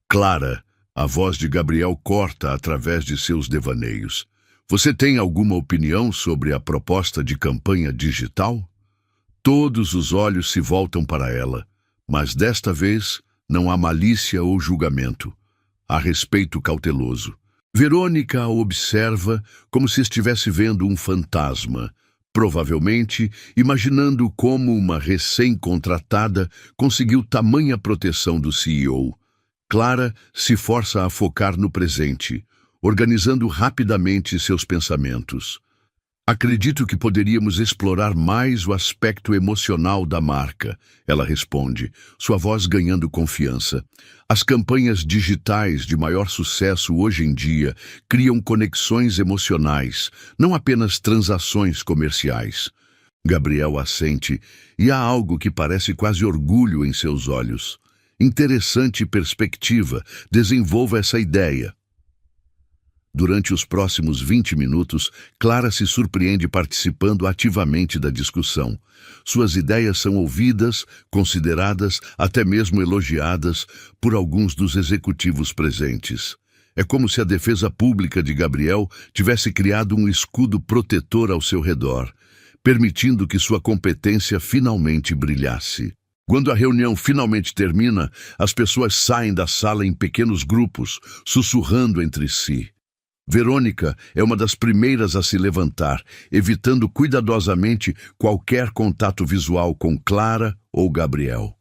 Clara, a voz de Gabriel corta através de seus devaneios. Você tem alguma opinião sobre a proposta de campanha digital? Todos os olhos se voltam para ela, mas desta vez não há malícia ou julgamento. Há respeito cauteloso. Verônica a observa como se estivesse vendo um fantasma, provavelmente imaginando como uma recém-contratada conseguiu tamanha proteção do CEO. Clara se força a focar no presente, organizando rapidamente seus pensamentos. Acredito que poderíamos explorar mais o aspecto emocional da marca, ela responde, sua voz ganhando confiança. As campanhas digitais de maior sucesso hoje em dia criam conexões emocionais, não apenas transações comerciais. Gabriel assente, e há algo que parece quase orgulho em seus olhos. Interessante perspectiva, desenvolva essa ideia. Durante os próximos 20 minutos, Clara se surpreende participando ativamente da discussão. Suas ideias são ouvidas, consideradas, até mesmo elogiadas por alguns dos executivos presentes. É como se a defesa pública de Gabriel tivesse criado um escudo protetor ao seu redor, permitindo que sua competência finalmente brilhasse. Quando a reunião finalmente termina, as pessoas saem da sala em pequenos grupos, sussurrando entre si. Verônica é uma das primeiras a se levantar, evitando cuidadosamente qualquer contato visual com Clara ou Gabriel.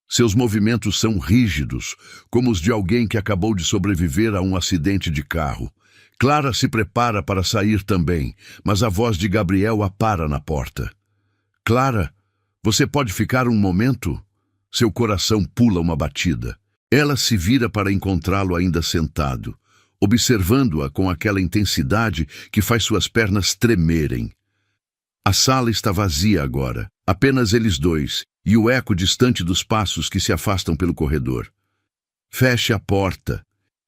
Seus movimentos são rígidos, como os de alguém que acabou de sobreviver a um acidente de carro. Clara se prepara para sair também, mas a voz de Gabriel a para na porta. Clara, você pode ficar um momento? Seu coração pula uma batida. Ela se vira para encontrá-lo ainda sentado, observando-a com aquela intensidade que faz suas pernas tremerem. A sala está vazia agora, apenas eles dois, e o eco distante dos passos que se afastam pelo corredor. Feche a porta.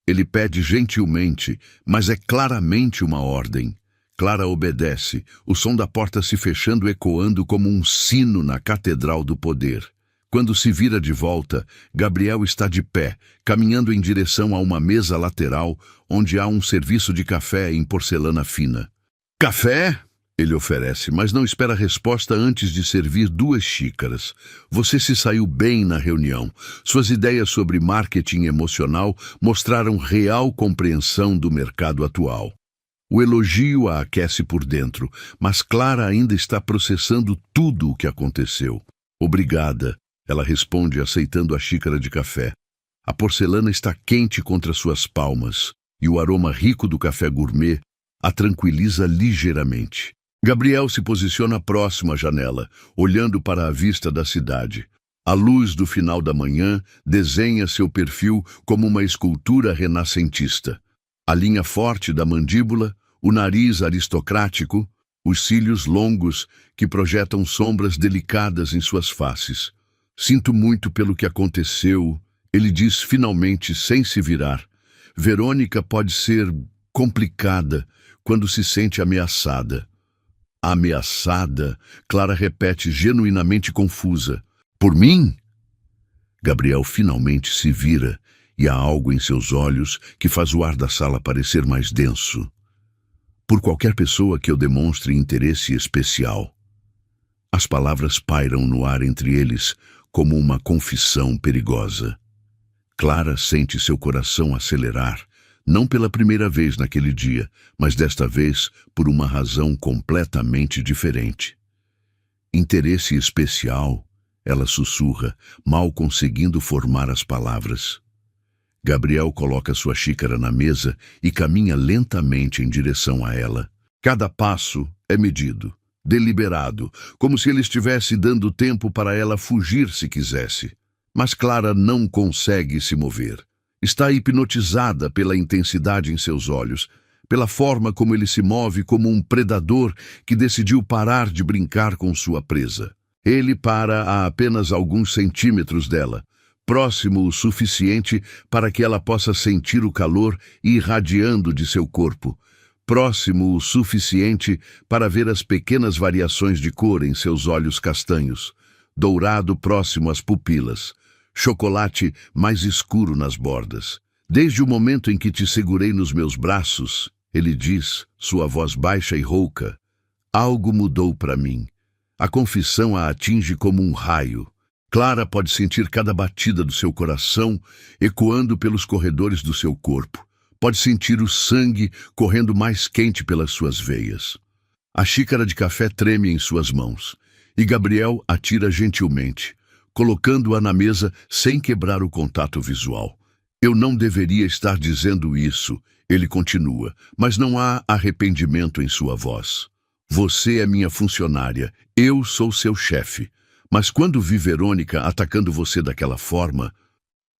Ele pede gentilmente, mas é claramente uma ordem. Clara obedece, o som da porta se fechando ecoando como um sino na Catedral do Poder. Quando se vira de volta, Gabriel está de pé, caminhando em direção a uma mesa lateral, onde há um serviço de café em porcelana fina. Café? Ele oferece, mas não espera resposta antes de servir 2 xícaras. Você se saiu bem na reunião. Suas ideias sobre marketing emocional mostraram real compreensão do mercado atual. O elogio a aquece por dentro, mas Clara ainda está processando tudo o que aconteceu. Obrigada. Ela responde aceitando a xícara de café. A porcelana está quente contra suas palmas, e o aroma rico do café gourmet a tranquiliza ligeiramente. Gabriel se posiciona próximo à janela, olhando para a vista da cidade. A luz do final da manhã desenha seu perfil como uma escultura renascentista. A linha forte da mandíbula, o nariz aristocrático, os cílios longos que projetam sombras delicadas em suas faces. Sinto muito pelo que aconteceu, ele diz finalmente sem se virar. Verônica pode ser complicada quando se sente ameaçada. Ameaçada? Clara repete, genuinamente confusa. Por mim? Gabriel finalmente se vira e há algo em seus olhos que faz o ar da sala parecer mais denso. Por qualquer pessoa que eu demonstre interesse especial. As palavras pairam no ar entre eles como uma confissão perigosa. Clara sente seu coração acelerar, não pela primeira vez naquele dia, mas desta vez por uma razão completamente diferente. Interesse especial, ela sussurra, mal conseguindo formar as palavras. Gabriel coloca sua xícara na mesa e caminha lentamente em direção a ela. Cada passo é medido, deliberado, como se ele estivesse dando tempo para ela fugir se quisesse. Mas Clara não consegue se mover. Está hipnotizada pela intensidade em seus olhos, pela forma como ele se move como um predador que decidiu parar de brincar com sua presa. Ele para a apenas alguns centímetros dela, próximo o suficiente para que ela possa sentir o calor irradiando de seu corpo, próximo o suficiente para ver as pequenas variações de cor em seus olhos castanhos, dourado próximo às pupilas, chocolate mais escuro nas bordas. Desde o momento em que te segurei nos meus braços, ele diz, sua voz baixa e rouca, algo mudou para mim. A confissão a atinge como um raio. Clara pode sentir cada batida do seu coração ecoando pelos corredores do seu corpo. Pode sentir o sangue correndo mais quente pelas suas veias. A xícara de café treme em suas mãos, e Gabriel atira gentilmente, colocando-a na mesa sem quebrar o contato visual. Eu não deveria estar dizendo isso, ele continua, mas não há arrependimento em sua voz. Você é minha funcionária, eu sou seu chefe. Mas quando vi Verônica atacando você daquela forma...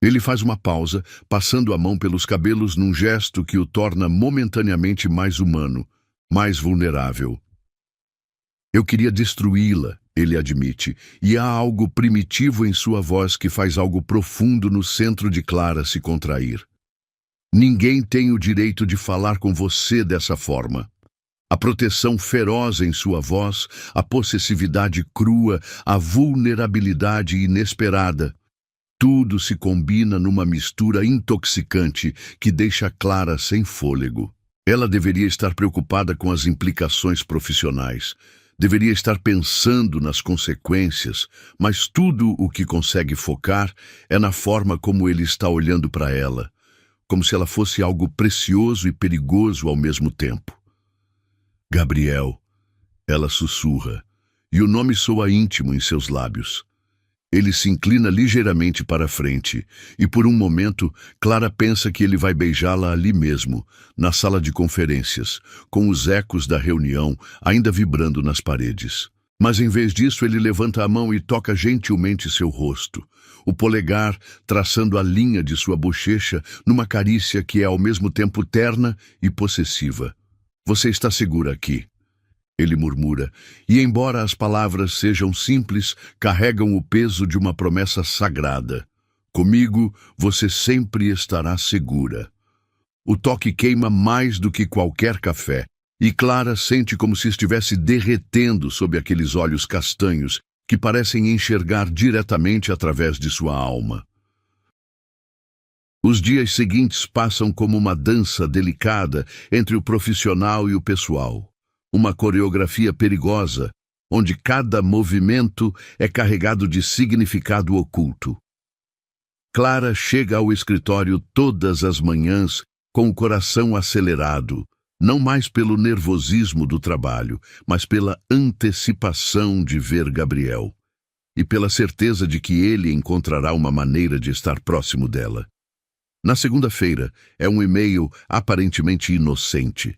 Ele faz uma pausa, passando a mão pelos cabelos num gesto que o torna momentaneamente mais humano, mais vulnerável. Eu queria destruí-la, ele admite, e há algo primitivo em sua voz que faz algo profundo no centro de Clara se contrair. Ninguém tem o direito de falar com você dessa forma. A proteção feroz em sua voz, a possessividade crua, a vulnerabilidade inesperada. Tudo se combina numa mistura intoxicante que deixa Clara sem fôlego. Ela deveria estar preocupada com as implicações profissionais. Deveria estar pensando nas consequências, mas tudo o que consegue focar é na forma como ele está olhando para ela, como se ela fosse algo precioso e perigoso ao mesmo tempo. Gabriel, ela sussurra, e o nome soa íntimo em seus lábios. Ele se inclina ligeiramente para a frente, e por um momento, Clara pensa que ele vai beijá-la ali mesmo, na sala de conferências, com os ecos da reunião ainda vibrando nas paredes. Mas em vez disso, ele levanta a mão e toca gentilmente seu rosto, o polegar traçando a linha de sua bochecha numa carícia que é ao mesmo tempo terna e possessiva. Você está segura aqui, ele murmura, e embora as palavras sejam simples, carregam o peso de uma promessa sagrada. Comigo, você sempre estará segura. O toque queima mais do que qualquer café, e Clara sente como se estivesse derretendo sob aqueles olhos castanhos que parecem enxergar diretamente através de sua alma. Os dias seguintes passam como uma dança delicada entre o profissional e o pessoal. Uma coreografia perigosa, onde cada movimento é carregado de significado oculto. Clara chega ao escritório todas as manhãs com o coração acelerado, não mais pelo nervosismo do trabalho, mas pela antecipação de ver Gabriel, e pela certeza de que ele encontrará uma maneira de estar próximo dela. Na segunda-feira, é um e-mail aparentemente inocente.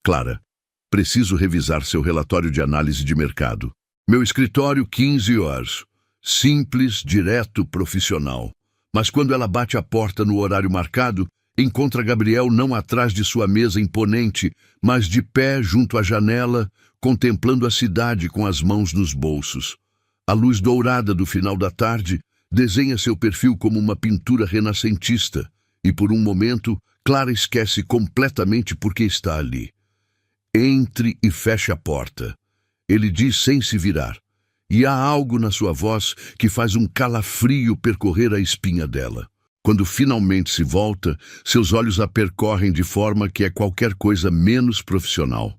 Clara, preciso revisar seu relatório de análise de mercado. Meu escritório, 15 horas. Simples, direto, profissional. Mas quando ela bate a porta no horário marcado, encontra Gabriel não atrás de sua mesa imponente, mas de pé junto à janela, contemplando a cidade com as mãos nos bolsos. A luz dourada do final da tarde desenha seu perfil como uma pintura renascentista, e por um momento, Clara esquece completamente por que está ali. Entre e feche a porta. Ele diz sem se virar, e há algo na sua voz que faz um calafrio percorrer a espinha dela. Quando finalmente se volta, seus olhos a percorrem de forma que é qualquer coisa menos profissional.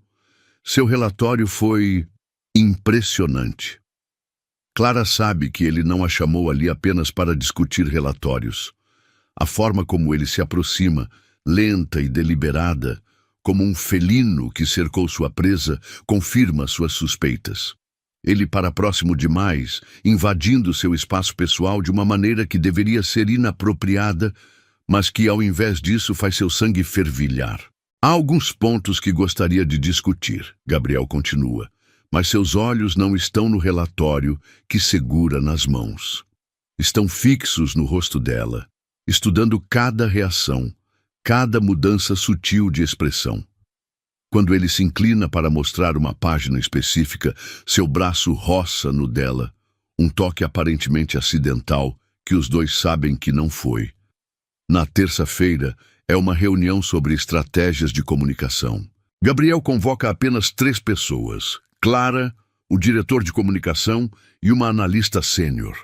Seu relatório foi impressionante. Clara sabe que ele não a chamou ali apenas para discutir relatórios. A forma como ele se aproxima, lenta e deliberada, como um felino que cercou sua presa, confirma suas suspeitas. Ele para próximo demais, invadindo seu espaço pessoal de uma maneira que deveria ser inapropriada, mas que ao invés disso faz seu sangue fervilhar. Há alguns pontos que gostaria de discutir, Gabriel continua, mas seus olhos não estão no relatório que segura nas mãos. Estão fixos no rosto dela, estudando cada reação, cada mudança sutil de expressão. Quando ele se inclina para mostrar uma página específica, seu braço roça no dela, um toque aparentemente acidental que os dois sabem que não foi. Na terça-feira, é uma reunião sobre estratégias de comunicação. Gabriel convoca apenas 3 pessoas: Clara, o diretor de comunicação e uma analista sênior.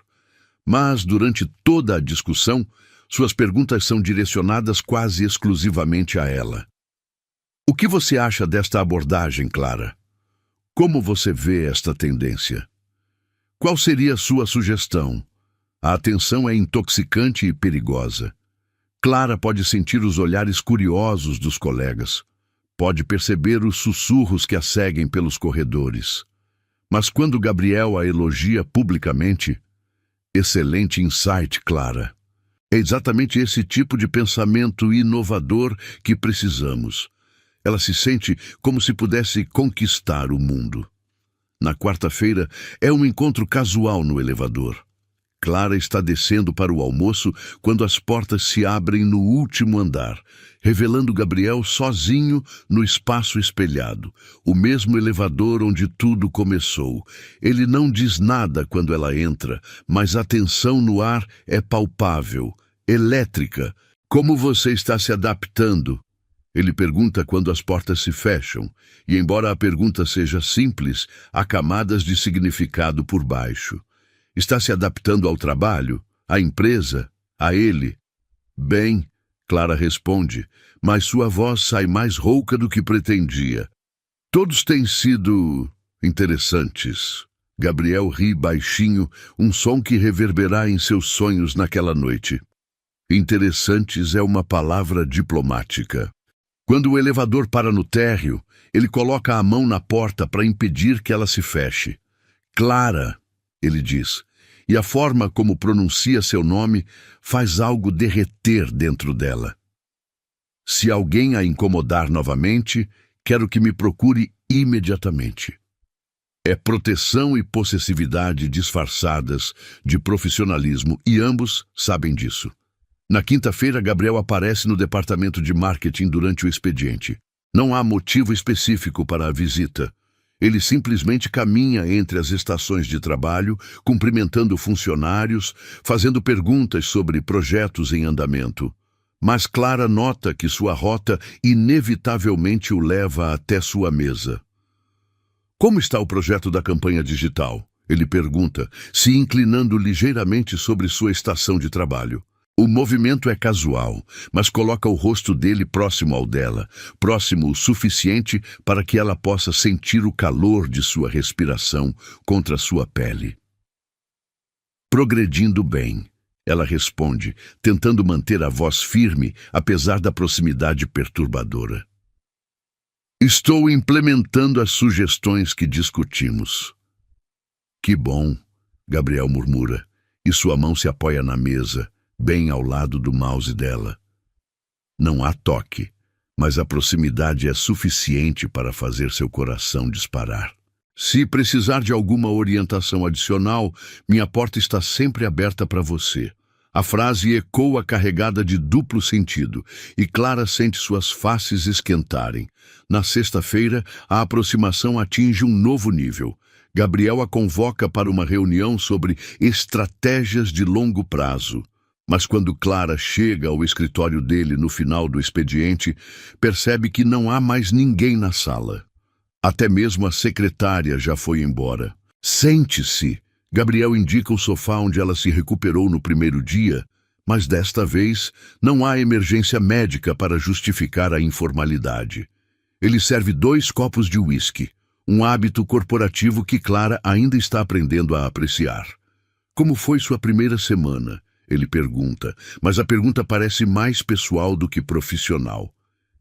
Mas, durante toda a discussão, suas perguntas são direcionadas quase exclusivamente a ela. O que você acha desta abordagem, Clara? Como você vê esta tendência? Qual seria sua sugestão? A atenção é intoxicante e perigosa. Clara pode sentir os olhares curiosos dos colegas. Pode perceber os sussurros que a seguem pelos corredores. Mas quando Gabriel a elogia publicamente, excelente insight, Clara. É exatamente esse tipo de pensamento inovador que precisamos. Ela se sente como se pudesse conquistar o mundo. Na quarta-feira, é um encontro casual no elevador. Clara está descendo para o almoço quando as portas se abrem no último andar, revelando Gabriel sozinho no espaço espelhado, o mesmo elevador onde tudo começou. Ele não diz nada quando ela entra, mas a tensão no ar é palpável, elétrica. Como você está se adaptando? Ele pergunta quando as portas se fecham, e embora a pergunta seja simples, há camadas de significado por baixo. Está se adaptando ao trabalho, à empresa, a ele? Bem, Clara responde, mas sua voz sai mais rouca do que pretendia. Todos têm sido interessantes. Gabriel ri baixinho, um som que reverberá em seus sonhos naquela noite. Interessantes é uma palavra diplomática. Quando o elevador para no térreo, ele coloca a mão na porta para impedir que ela se feche. Clara, ele diz, e a forma como pronuncia seu nome faz algo derreter dentro dela. Se alguém a incomodar novamente, quero que me procure imediatamente. É proteção e possessividade disfarçadas de profissionalismo e ambos sabem disso. Na quinta-feira, Gabriel aparece no departamento de marketing durante o expediente. Não há motivo específico para a visita. Ele simplesmente caminha entre as estações de trabalho, cumprimentando funcionários, fazendo perguntas sobre projetos em andamento. Mas Clara nota que sua rota inevitavelmente o leva até sua mesa. Como está o projeto da campanha digital? Ele pergunta, se inclinando ligeiramente sobre sua estação de trabalho. O movimento é casual, mas coloca o rosto dele próximo ao dela, próximo o suficiente para que ela possa sentir o calor de sua respiração contra sua pele. Progredindo bem, ela responde, tentando manter a voz firme, apesar da proximidade perturbadora. Estou implementando as sugestões que discutimos. Que bom, Gabriel murmura, e sua mão se apoia na mesa, bem ao lado do mouse dela. Não há toque, mas a proximidade é suficiente para fazer seu coração disparar. Se precisar de alguma orientação adicional, minha porta está sempre aberta para você. A frase ecoa carregada de duplo sentido, e Clara sente suas faces esquentarem. Na sexta-feira, a aproximação atinge um novo nível. Gabriel a convoca para uma reunião sobre estratégias de longo prazo. Mas quando Clara chega ao escritório dele no final do expediente, percebe que não há mais ninguém na sala. Até mesmo a secretária já foi embora. Sente-se. Gabriel indica o sofá onde ela se recuperou no primeiro dia, mas desta vez não há emergência médica para justificar a informalidade. Ele serve 2 copos de uísque, um hábito corporativo que Clara ainda está aprendendo a apreciar. Como foi sua primeira semana? Ele pergunta, mas a pergunta parece mais pessoal do que profissional.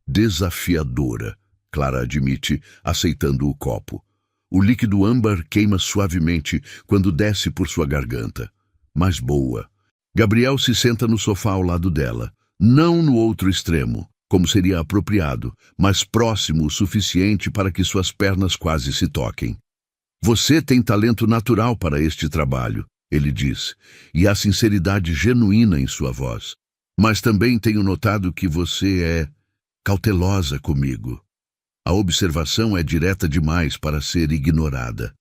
Desafiadora, Clara admite, aceitando o copo. O líquido âmbar queima suavemente quando desce por sua garganta. Mas boa. Gabriel se senta no sofá ao lado dela, não no outro extremo, como seria apropriado, mas próximo o suficiente para que suas pernas quase se toquem. Você tem talento natural para este trabalho, ele diz, e há sinceridade genuína em sua voz. Mas também tenho notado que você é cautelosa comigo. A observação é direta demais para ser ignorada.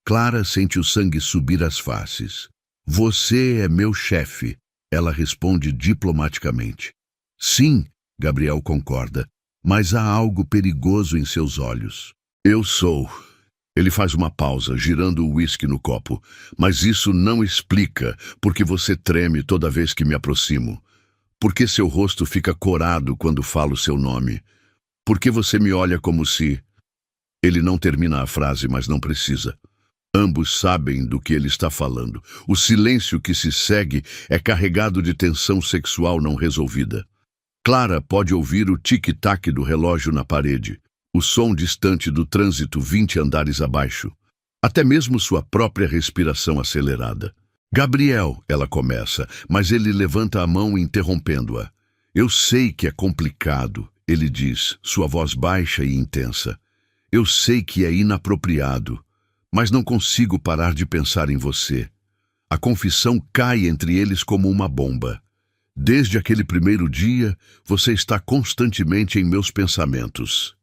Clara sente o sangue subir às faces. Você é meu chefe, ela responde diplomaticamente. Sim, Gabriel concorda, mas há algo perigoso em seus olhos. Eu sou. Ele faz uma pausa, girando o uísque no copo. Mas isso não explica porque você treme toda vez que me aproximo. Por que seu rosto fica corado quando falo seu nome? Por que você me olha como se... Ele não termina a frase, mas não precisa. Ambos sabem do que ele está falando. O silêncio que se segue é carregado de tensão sexual não resolvida. Clara pode ouvir o tic-tac do relógio na parede, o som distante do trânsito 20 andares abaixo, até mesmo sua própria respiração acelerada. Gabriel, ela começa, mas ele levanta a mão interrompendo-a. Eu sei que é complicado, ele diz, sua voz baixa e intensa. Eu sei que é inapropriado, mas não consigo parar de pensar em você. A confissão cai entre eles como uma bomba. Desde aquele primeiro dia, você está constantemente em meus pensamentos.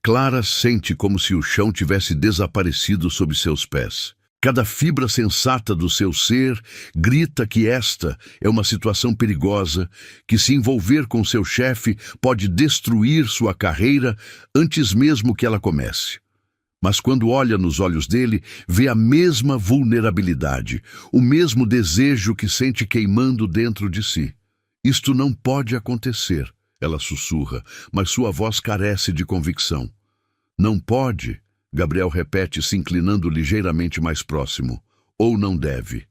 Clara sente como se o chão tivesse desaparecido sob seus pés. Cada fibra sensata do seu ser grita que esta é uma situação perigosa, que se envolver com seu chefe pode destruir sua carreira antes mesmo que ela comece. Mas quando olha nos olhos dele, vê a mesma vulnerabilidade, o mesmo desejo que sente queimando dentro de si. Isto não pode acontecer, ela sussurra, mas sua voz carece de convicção. Não pode, Gabriel repete, se inclinando ligeiramente mais próximo. Ou não deve.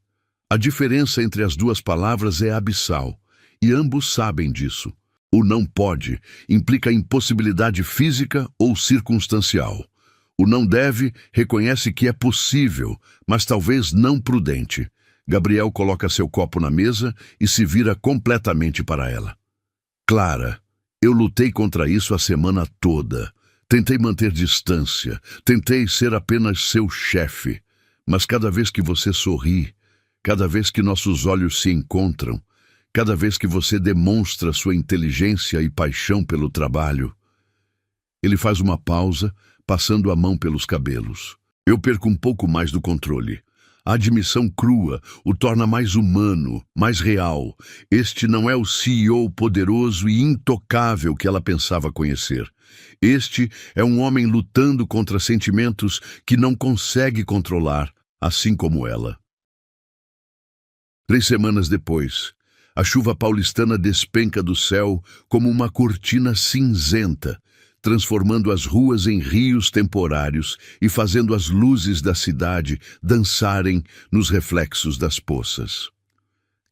A diferença entre as duas palavras é abissal, e ambos sabem disso. O não pode implica impossibilidade física ou circunstancial. O não deve reconhece que é possível, mas talvez não prudente. Gabriel coloca seu copo na mesa e se vira completamente para ela. Clara, eu lutei contra isso a semana toda. Tentei manter distância, tentei ser apenas seu chefe, mas cada vez que você sorri, cada vez que nossos olhos se encontram, cada vez que você demonstra sua inteligência e paixão pelo trabalho... Ele faz uma pausa, passando a mão pelos cabelos. Eu perco um pouco mais do controle. A admissão crua o torna mais humano, mais real. Este não é o CEO poderoso e intocável que ela pensava conhecer. Este é um homem lutando contra sentimentos que não consegue controlar, assim como ela. 3 semanas depois, a chuva paulistana despenca do céu como uma cortina cinzenta, transformando as ruas em rios temporários e fazendo as luzes da cidade dançarem nos reflexos das poças.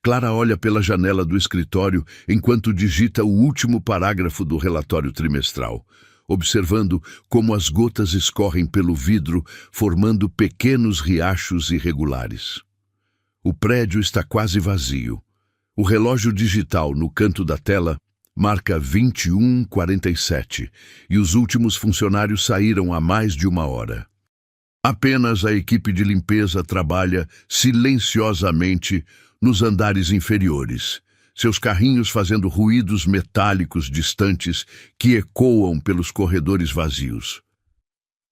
Clara olha pela janela do escritório enquanto digita o último parágrafo do relatório trimestral, observando como as gotas escorrem pelo vidro, formando pequenos riachos irregulares. O prédio está quase vazio. O relógio digital no canto da tela marca 21h47 e os últimos funcionários saíram há mais de 1 hora. Apenas a equipe de limpeza trabalha silenciosamente nos andares inferiores, seus carrinhos fazendo ruídos metálicos distantes que ecoam pelos corredores vazios.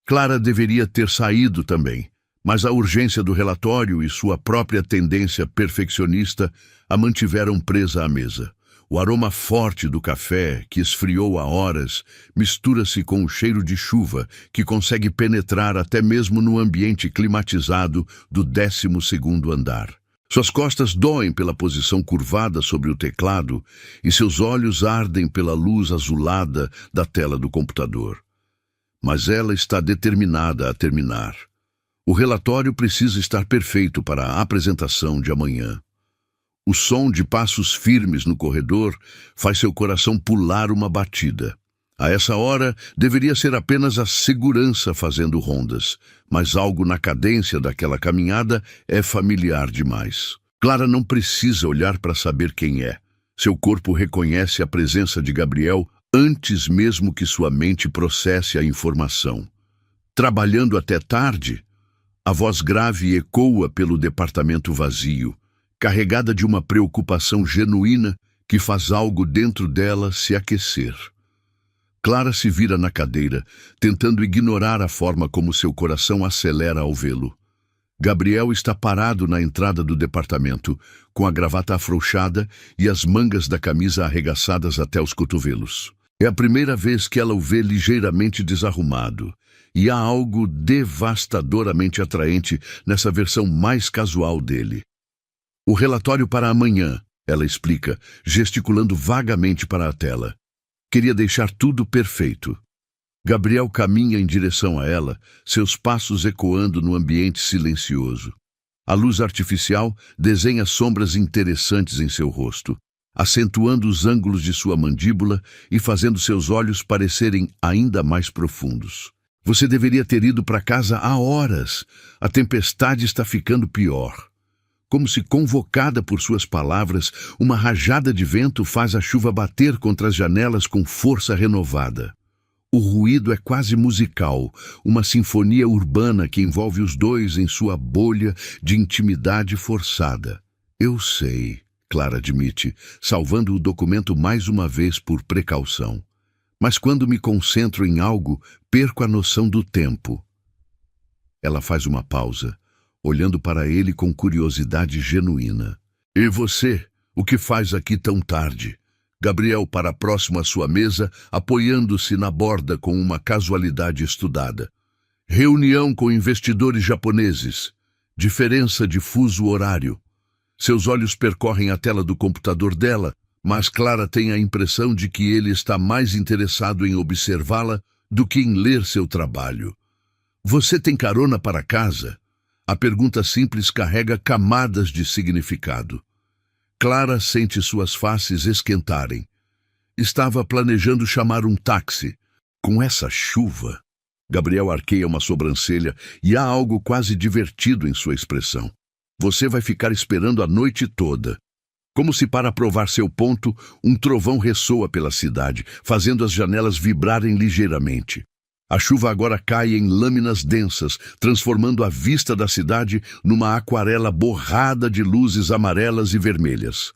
Clara deveria ter saído também, mas a urgência do relatório e sua própria tendência perfeccionista a mantiveram presa à mesa. O aroma forte do café, que esfriou há horas, mistura-se com o cheiro de chuva, que consegue penetrar até mesmo no ambiente climatizado do 12º andar. Suas costas doem pela posição curvada sobre o teclado e seus olhos ardem pela luz azulada da tela do computador. Mas ela está determinada a terminar. O relatório precisa estar perfeito para a apresentação de amanhã. O som de passos firmes no corredor faz seu coração pular uma batida. A essa hora, deveria ser apenas a segurança fazendo rondas, mas algo na cadência daquela caminhada é familiar demais. Clara não precisa olhar para saber quem é. Seu corpo reconhece a presença de Gabriel antes mesmo que sua mente processe a informação. Trabalhando até tarde, a voz grave ecoa pelo departamento vazio, carregada de uma preocupação genuína que faz algo dentro dela se aquecer. Clara se vira na cadeira, tentando ignorar a forma como seu coração acelera ao vê-lo. Gabriel está parado na entrada do departamento, com a gravata afrouxada e as mangas da camisa arregaçadas até os cotovelos. É a primeira vez que ela o vê ligeiramente desarrumado, e há algo devastadoramente atraente nessa versão mais casual dele. O relatório para amanhã, ela explica, gesticulando vagamente para a tela. Queria deixar tudo perfeito. Gabriel caminha em direção a ela, seus passos ecoando no ambiente silencioso. A luz artificial desenha sombras interessantes em seu rosto, acentuando os ângulos de sua mandíbula e fazendo seus olhos parecerem ainda mais profundos. Você deveria ter ido para casa há horas. A tempestade está ficando pior. Como se convocada por suas palavras, uma rajada de vento faz a chuva bater contra as janelas com força renovada. O ruído é quase musical, uma sinfonia urbana que envolve os dois em sua bolha de intimidade forçada. Eu sei, Clara admite, salvando o documento mais uma vez por precaução. Mas quando me concentro em algo, perco a noção do tempo. Ela faz uma pausa, olhando para ele com curiosidade genuína. E você, o que faz aqui tão tarde? Gabriel para próximo à sua mesa, apoiando-se na borda com uma casualidade estudada. Reunião com investidores japoneses. Diferença de fuso horário. Seus olhos percorrem a tela do computador dela, mas Clara tem a impressão de que ele está mais interessado em observá-la do que em ler seu trabalho. Você tem carona para casa? A pergunta simples carrega camadas de significado. Clara sente suas faces esquentarem. Estava planejando chamar um táxi. Com essa chuva... Gabriel arqueia uma sobrancelha e há algo quase divertido em sua expressão. Você vai ficar esperando a noite toda. Como se para provar seu ponto, um trovão ressoa pela cidade, fazendo as janelas vibrarem ligeiramente. A chuva agora cai em lâminas densas, transformando a vista da cidade numa aquarela borrada de luzes amarelas e vermelhas.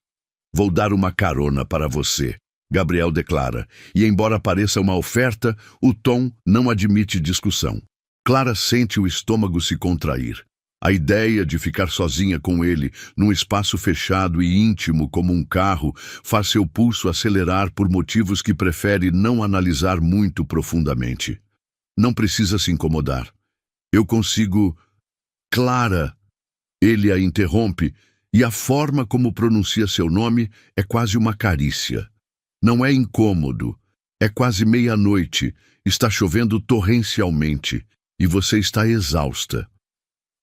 Vou dar uma carona para você, Gabriel declara, e embora pareça uma oferta, o tom não admite discussão. Clara sente o estômago se contrair. A ideia de ficar sozinha com ele, num espaço fechado e íntimo como um carro, faz seu pulso acelerar por motivos que prefere não analisar muito profundamente. Não precisa se incomodar. Eu consigo... Clara! Ele a interrompe, e a forma como pronuncia seu nome é quase uma carícia. Não é incômodo. É quase meia-noite, está chovendo torrencialmente, e você está exausta.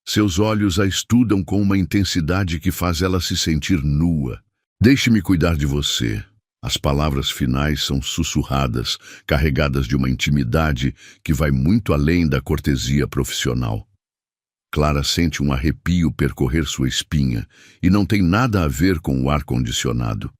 Seus olhos a estudam com uma intensidade que faz ela se sentir nua. Deixe-me cuidar de você. As palavras finais são sussurradas, carregadas de uma intimidade que vai muito além da cortesia profissional. Clara sente um arrepio percorrer sua espinha e não tem nada a ver com o ar-condicionado.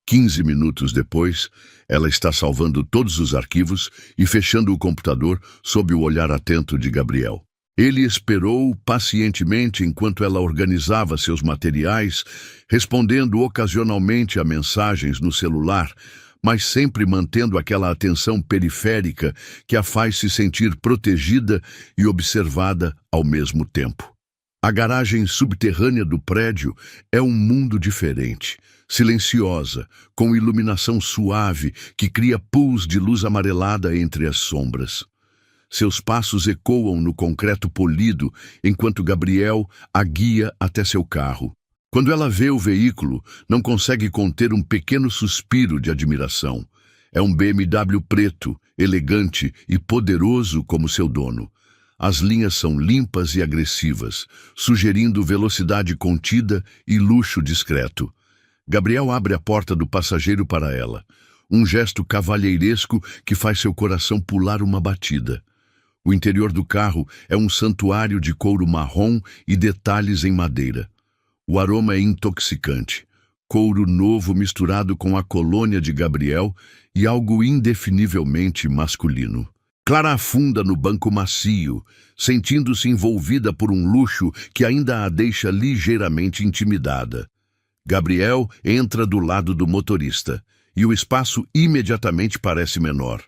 15 minutos depois, ela está salvando todos os arquivos e fechando o computador sob o olhar atento de Gabriel. Ele esperou pacientemente enquanto ela organizava seus materiais, respondendo ocasionalmente a mensagens no celular, mas sempre mantendo aquela atenção periférica que a faz se sentir protegida e observada ao mesmo tempo. A garagem subterrânea do prédio é um mundo diferente, silenciosa, com iluminação suave que cria pools de luz amarelada entre as sombras. Seus passos ecoam no concreto polido enquanto Gabriel a guia até seu carro. Quando ela vê o veículo, não consegue conter um pequeno suspiro de admiração. É um BMW preto, elegante e poderoso como seu dono. As linhas são limpas e agressivas, sugerindo velocidade contida e luxo discreto. Gabriel abre a porta do passageiro para ela, um gesto cavalheiresco que faz seu coração pular uma batida. O interior do carro é um santuário de couro marrom e detalhes em madeira. O aroma é intoxicante, couro novo misturado com a colônia de Gabriel e algo indefinivelmente masculino. Clara afunda no banco macio, sentindo-se envolvida por um luxo que ainda a deixa ligeiramente intimidada. Gabriel entra do lado do motorista, e o espaço imediatamente parece menor.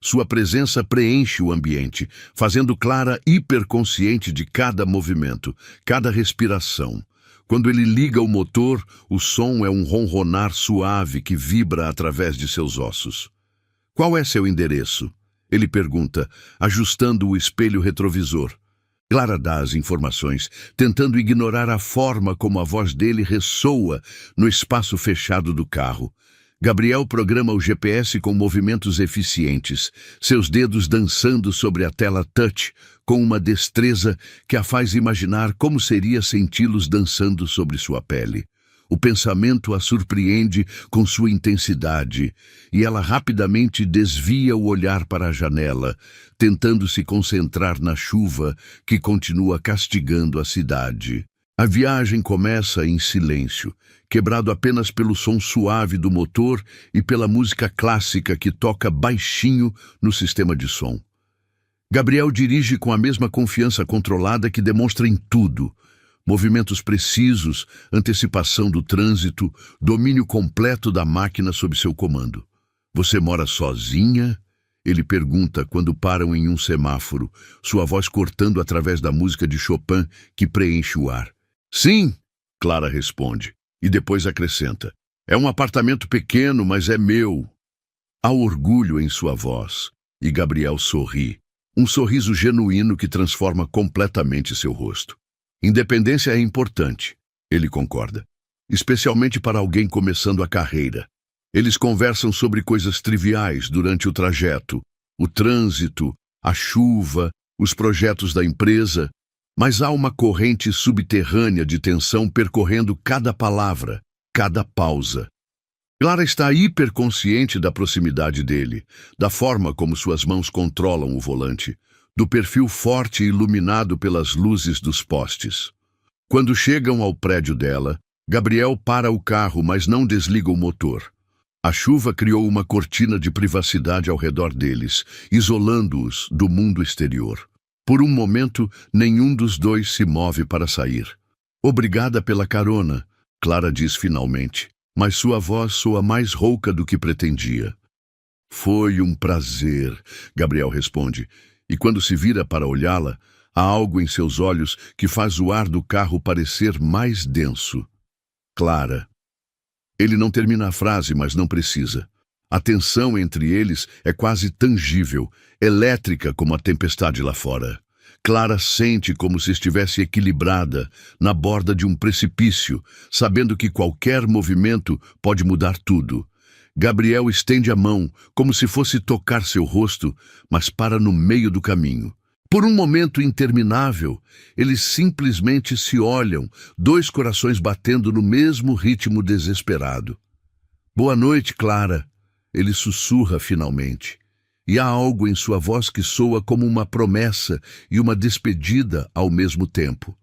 Sua presença preenche o ambiente, fazendo Clara hiperconsciente de cada movimento, cada respiração. Quando ele liga o motor, o som é um ronronar suave que vibra através de seus ossos. Qual é seu endereço? Ele pergunta, ajustando o espelho retrovisor. Clara dá as informações, tentando ignorar a forma como a voz dele ressoa no espaço fechado do carro. Gabriel programa o GPS com movimentos eficientes, seus dedos dançando sobre a tela touch com uma destreza que a faz imaginar como seria senti-los dançando sobre sua pele. O pensamento a surpreende com sua intensidade, e ela rapidamente desvia o olhar para a janela, tentando se concentrar na chuva que continua castigando a cidade. A viagem começa em silêncio, quebrado apenas pelo som suave do motor e pela música clássica que toca baixinho no sistema de som. Gabriel dirige com a mesma confiança controlada que demonstra em tudo. Movimentos precisos, antecipação do trânsito, domínio completo da máquina sob seu comando. Você mora sozinha? Ele pergunta quando param em um semáforo, sua voz cortando através da música de Chopin que preenche o ar. Sim, Clara responde, e depois acrescenta. É um apartamento pequeno, mas é meu. Há orgulho em sua voz, e Gabriel sorri. Um sorriso genuíno que transforma completamente seu rosto. Independência é importante, ele concorda, especialmente para alguém começando a carreira. Eles conversam sobre coisas triviais durante o trajeto, o trânsito, a chuva, os projetos da empresa, mas há uma corrente subterrânea de tensão percorrendo cada palavra, cada pausa. Clara está hiperconsciente da proximidade dele, da forma como suas mãos controlam o volante, do perfil forte e iluminado pelas luzes dos postes. Quando chegam ao prédio dela, Gabriel para o carro, mas não desliga o motor. A chuva criou uma cortina de privacidade ao redor deles, isolando-os do mundo exterior. Por um momento, nenhum dos dois se move para sair. Obrigada pela carona, Clara diz finalmente, mas sua voz soa mais rouca do que pretendia. Foi um prazer, Gabriel responde, e quando se vira para olhá-la, há algo em seus olhos que faz o ar do carro parecer mais denso. Clara. Ele não termina a frase, mas não precisa. A tensão entre eles é quase tangível, elétrica como a tempestade lá fora. Clara sente como se estivesse equilibrada, na borda de um precipício, sabendo que qualquer movimento pode mudar tudo. Gabriel estende a mão, como se fosse tocar seu rosto, mas para no meio do caminho. Por um momento interminável, eles simplesmente se olham, dois corações batendo no mesmo ritmo desesperado. Boa noite, Clara. Ele sussurra finalmente, e há algo em sua voz que soa como uma promessa e uma despedida ao mesmo tempo.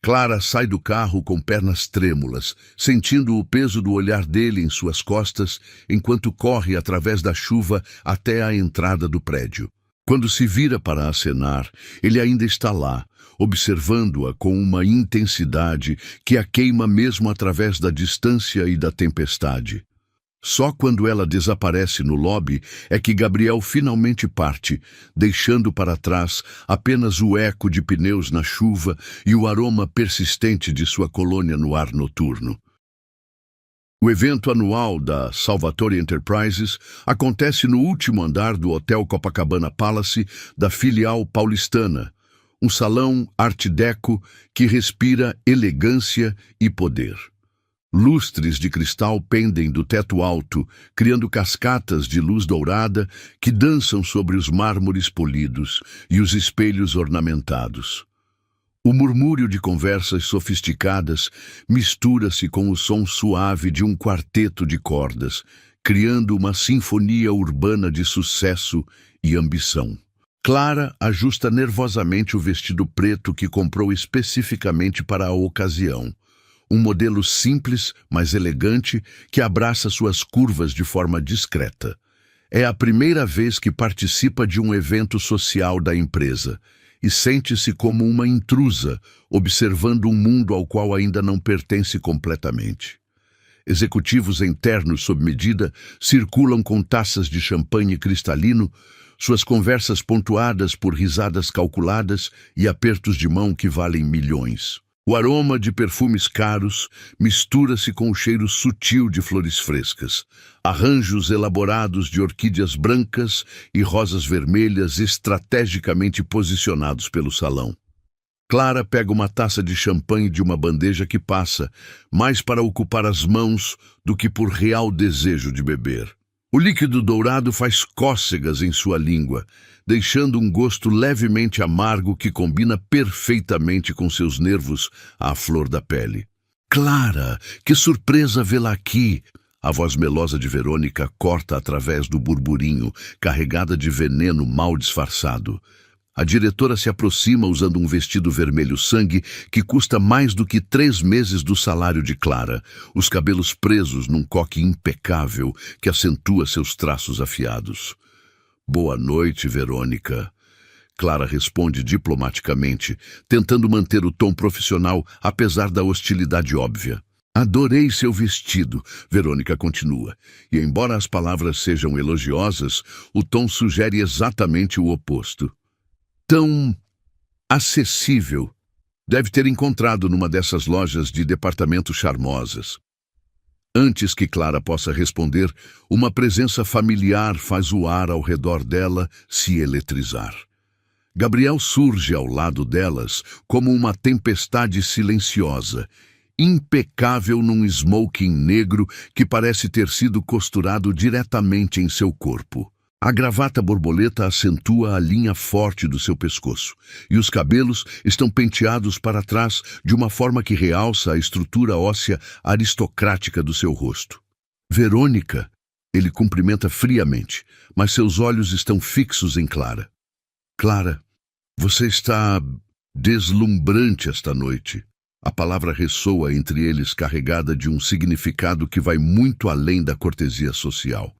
Clara sai do carro com pernas trêmulas, sentindo o peso do olhar dele em suas costas, enquanto corre através da chuva até a entrada do prédio. Quando se vira para acenar, ele ainda está lá, observando-a com uma intensidade que a queima mesmo através da distância e da tempestade. Só quando ela desaparece no lobby é que Gabriel finalmente parte, deixando para trás apenas o eco de pneus na chuva e o aroma persistente de sua colônia no ar noturno. O evento anual da Salvatore Enterprises acontece no último andar do Hotel Copacabana Palace da filial paulistana, um salão art deco que respira elegância e poder. Lustres de cristal pendem do teto alto, criando cascatas de luz dourada que dançam sobre os mármores polidos e os espelhos ornamentados. O murmúrio de conversas sofisticadas mistura-se com o som suave de um quarteto de cordas, criando uma sinfonia urbana de sucesso e ambição. Clara ajusta nervosamente o vestido preto que comprou especificamente para a ocasião. Um modelo simples, mas elegante, que abraça suas curvas de forma discreta. É a primeira vez que participa de um evento social da empresa e sente-se como uma intrusa, observando um mundo ao qual ainda não pertence completamente. Executivos internos sob medida circulam com taças de champanhe cristalino, suas conversas pontuadas por risadas calculadas e apertos de mão que valem milhões. O aroma de perfumes caros mistura-se com o cheiro sutil de flores frescas, arranjos elaborados de orquídeas brancas e rosas vermelhas estrategicamente posicionados pelo salão. Clara pega uma taça de champanhe de uma bandeja que passa, mais para ocupar as mãos do que por real desejo de beber. O líquido dourado faz cócegas em sua língua, deixando um gosto levemente amargo que combina perfeitamente com seus nervos à flor da pele. Clara, que surpresa vê-la aqui! A voz melosa de Verônica corta através do burburinho, carregada de veneno mal disfarçado. A diretora se aproxima usando um vestido vermelho sangue que custa mais do que 3 meses do salário de Clara, os cabelos presos num coque impecável que acentua seus traços afiados. Boa noite, Verônica. Clara responde diplomaticamente, tentando manter o tom profissional apesar da hostilidade óbvia. Adorei seu vestido, Verônica continua, e embora as palavras sejam elogiosas, o tom sugere exatamente o oposto. Tão acessível. Deve ter encontrado numa dessas lojas de departamento charmosas. Antes que Clara possa responder, uma presença familiar faz o ar ao redor dela se eletrizar. Gabriel surge ao lado delas como uma tempestade silenciosa, impecável num smoking negro que parece ter sido costurado diretamente em seu corpo. A gravata borboleta acentua a linha forte do seu pescoço, e os cabelos estão penteados para trás de uma forma que realça a estrutura óssea aristocrática do seu rosto. Verônica, ele cumprimenta friamente, mas seus olhos estão fixos em Clara. Clara, você está deslumbrante esta noite. A palavra ressoa entre eles carregada de um significado que vai muito além da cortesia social.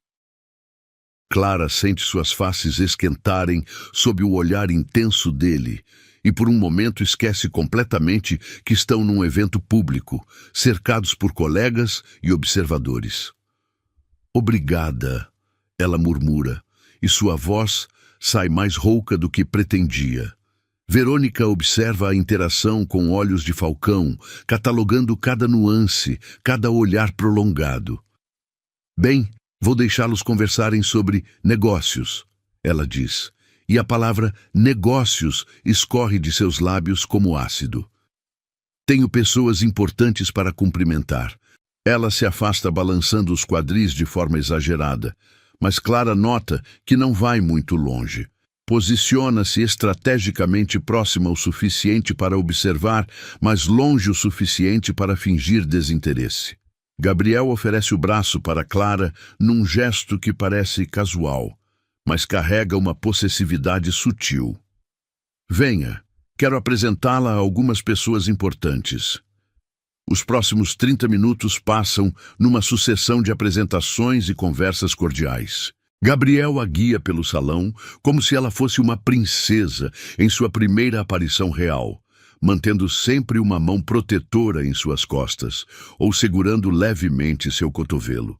Clara sente suas faces esquentarem sob o olhar intenso dele e por um momento esquece completamente que estão num evento público, cercados por colegas e observadores. Obrigada, ela murmura, e sua voz sai mais rouca do que pretendia. Verônica observa a interação com olhos de falcão, catalogando cada nuance, cada olhar prolongado. Bem, vou deixá-los conversarem sobre negócios, ela diz, e a palavra negócios escorre de seus lábios como ácido. Tenho pessoas importantes para cumprimentar. Ela se afasta balançando os quadris de forma exagerada, mas Clara nota que não vai muito longe. Posiciona-se estrategicamente próxima o suficiente para observar, mas longe o suficiente para fingir desinteresse. Gabriel oferece o braço para Clara num gesto que parece casual, mas carrega uma possessividade sutil. Venha, quero apresentá-la a algumas pessoas importantes. Os próximos 30 minutos passam numa sucessão de apresentações e conversas cordiais. Gabriel a guia pelo salão como se ela fosse uma princesa em sua primeira aparição real, mantendo sempre uma mão protetora em suas costas ou segurando levemente seu cotovelo.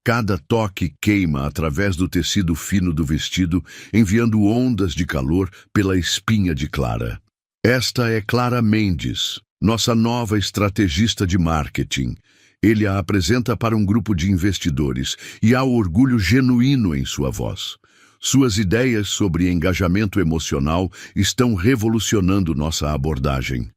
Cada toque queima através do tecido fino do vestido, enviando ondas de calor pela espinha de Clara. Esta é Clara Mendes, nossa nova estrategista de marketing. Ele a apresenta para um grupo de investidores e há orgulho genuíno em sua voz. Suas ideias sobre engajamento emocional estão revolucionando nossa abordagem.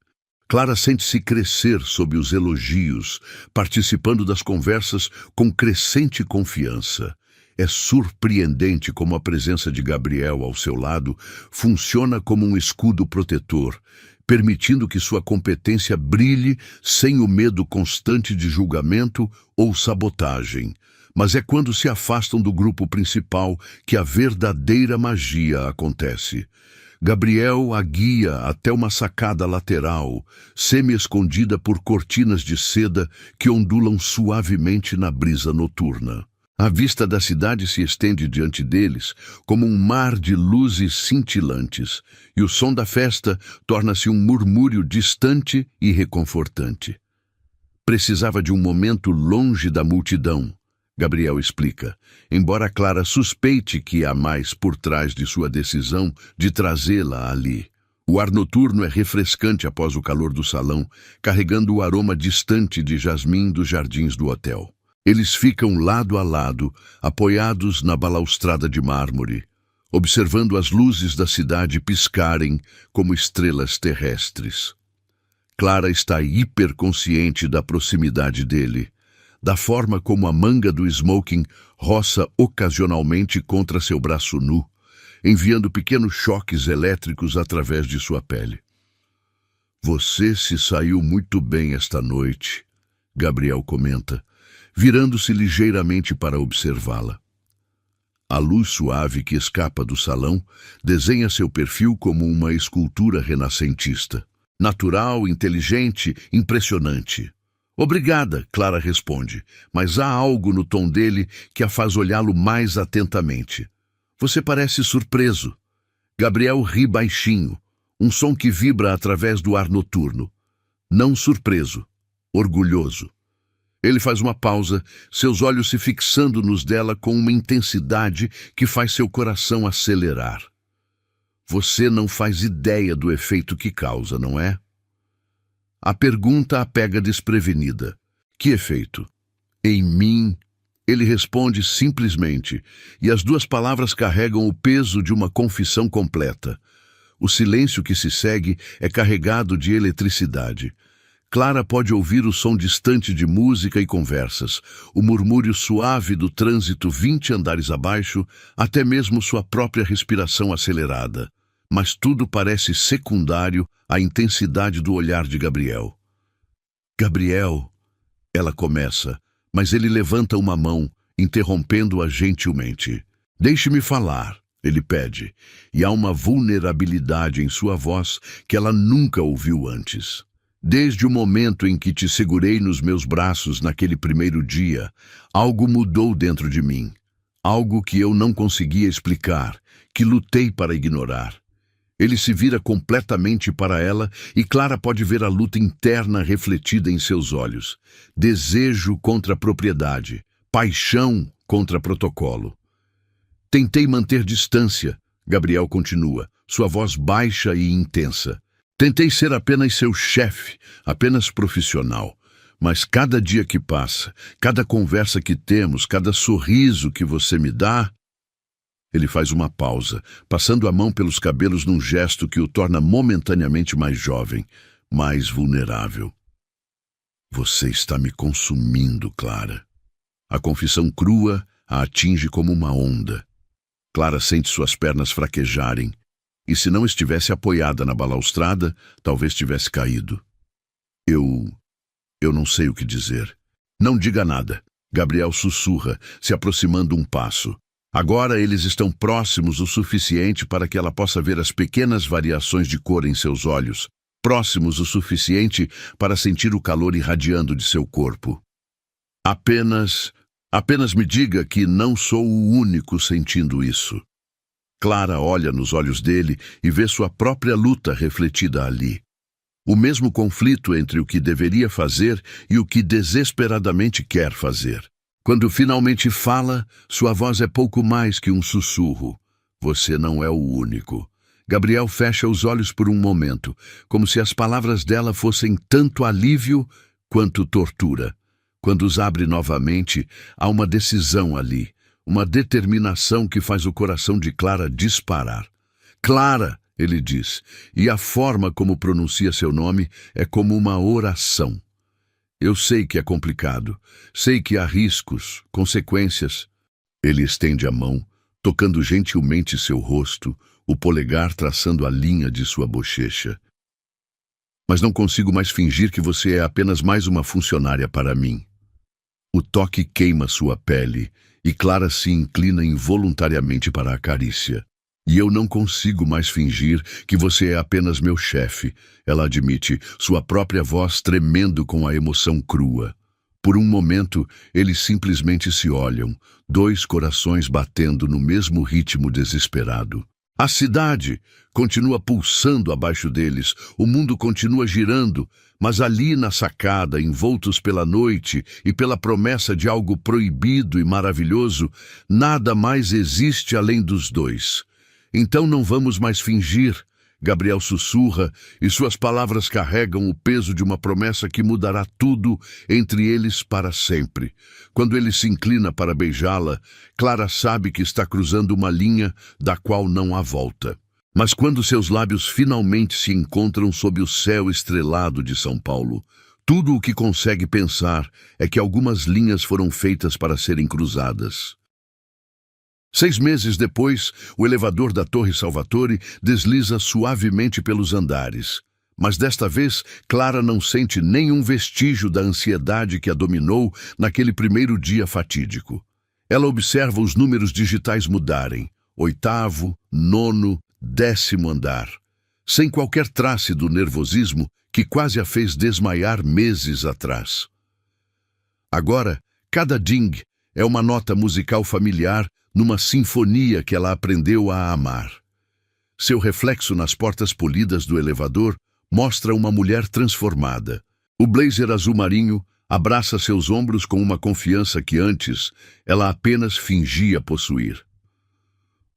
Clara sente-se crescer sob os elogios, participando das conversas com crescente confiança. É surpreendente como a presença de Gabriel ao seu lado funciona como um escudo protetor, permitindo que sua competência brilhe sem o medo constante de julgamento ou sabotagem. Mas é quando se afastam do grupo principal que a verdadeira magia acontece. Gabriel a guia até uma sacada lateral, semi-escondida por cortinas de seda que ondulam suavemente na brisa noturna. A vista da cidade se estende diante deles como um mar de luzes cintilantes, e o som da festa torna-se um murmúrio distante e reconfortante. Precisava de um momento longe da multidão, Gabriel explica, embora Clara suspeite que há mais por trás de sua decisão de trazê-la ali. O ar noturno é refrescante após o calor do salão, carregando o aroma distante de jasmim dos jardins do hotel. Eles ficam lado a lado, apoiados na balaustrada de mármore, observando as luzes da cidade piscarem como estrelas terrestres. Clara está hiperconsciente da proximidade dele, da forma como a manga do smoking roça ocasionalmente contra seu braço nu, enviando pequenos choques elétricos através de sua pele. "Você se saiu muito bem esta noite", Gabriel comenta, virando-se ligeiramente para observá-la. A luz suave que escapa do salão desenha seu perfil como uma escultura renascentista. Natural, inteligente, impressionante. "Obrigada", Clara responde, mas há algo no tom dele que a faz olhá-lo mais atentamente. "Você parece surpreso." Gabriel ri baixinho, um som que vibra através do ar noturno. Não surpreso, orgulhoso. Ele faz uma pausa, seus olhos se fixando nos dela com uma intensidade que faz seu coração acelerar. "Você não faz ideia do efeito que causa, não é?" A pergunta a pega desprevenida. "Que efeito?" "Em mim." Ele responde simplesmente, e as duas palavras carregam o peso de uma confissão completa. O silêncio que se segue é carregado de eletricidade. Clara pode ouvir o som distante de música e conversas, o murmúrio suave do trânsito 20 andares abaixo, até mesmo sua própria respiração acelerada. Mas tudo parece secundário à intensidade do olhar de Gabriel. "Gabriel", ela começa, mas ele levanta uma mão, interrompendo-a gentilmente. "Deixe-me falar", ele pede, e há uma vulnerabilidade em sua voz que ela nunca ouviu antes. "Desde o momento em que te segurei nos meus braços naquele primeiro dia, algo mudou dentro de mim. Algo que eu não conseguia explicar, que lutei para ignorar." Ele se vira completamente para ela e Clara pode ver a luta interna refletida em seus olhos. Desejo contra propriedade, paixão contra protocolo. "Tentei manter distância", Gabriel continua, sua voz baixa e intensa. "Tentei ser apenas seu chefe, apenas profissional. Mas cada dia que passa, cada conversa que temos, cada sorriso que você me dá..." Ele faz uma pausa, passando a mão pelos cabelos num gesto que o torna momentaneamente mais jovem, mais vulnerável. "Você está me consumindo, Clara." A confissão crua a atinge como uma onda. Clara sente suas pernas fraquejarem, e se não estivesse apoiada na balaustrada, talvez tivesse caído. Eu não sei o que dizer." "Não diga nada", Gabriel sussurra, se aproximando um passo. Agora eles estão próximos o suficiente para que ela possa ver as pequenas variações de cor em seus olhos, próximos o suficiente para sentir o calor irradiando de seu corpo. "Apenas..." Apenas me diga que não sou o único sentindo isso. Clara olha nos olhos dele e vê sua própria luta refletida ali. O mesmo conflito entre o que deveria fazer e o que desesperadamente quer fazer. Quando finalmente fala, sua voz é pouco mais que um sussurro. Você não é o único. Gabriel fecha os olhos por um momento, como se as palavras dela fossem tanto alívio quanto tortura. Quando os abre novamente, há uma decisão ali, uma determinação que faz o coração de Clara disparar. Clara, ele diz, e a forma como pronuncia seu nome é como uma oração. Eu sei que é complicado, sei que há riscos, consequências. Ele estende a mão, tocando gentilmente seu rosto, o polegar traçando a linha de sua bochecha. Mas não consigo mais fingir que você é apenas mais uma funcionária para mim. O toque queima sua pele e Clara se inclina involuntariamente para a carícia. E eu não consigo mais fingir que você é apenas meu chefe, ela admite, sua própria voz tremendo com a emoção crua. Por um momento, eles simplesmente se olham, dois corações batendo no mesmo ritmo desesperado. A cidade continua pulsando abaixo deles, o mundo continua girando, mas ali na sacada, envoltos pela noite e pela promessa de algo proibido e maravilhoso, nada mais existe além dos dois. Então não vamos mais fingir, Gabriel sussurra, e suas palavras carregam o peso de uma promessa que mudará tudo entre eles para sempre. Quando ele se inclina para beijá-la, Clara sabe que está cruzando uma linha da qual não há volta. Mas quando seus lábios finalmente se encontram sob o céu estrelado de São Paulo, tudo o que consegue pensar é que algumas linhas foram feitas para serem cruzadas. 6 meses depois, o elevador da Torre Salvatore desliza suavemente pelos andares. Mas desta vez, Clara não sente nenhum vestígio da ansiedade que a dominou naquele primeiro dia fatídico. Ela observa os números digitais mudarem. 8º, 9º, 10º andar. Sem qualquer trace do nervosismo que quase a fez desmaiar meses atrás. Agora, cada ding é uma nota musical familiar numa sinfonia que ela aprendeu a amar. Seu reflexo nas portas polidas do elevador mostra uma mulher transformada. O blazer azul marinho abraça seus ombros com uma confiança que antes ela apenas fingia possuir.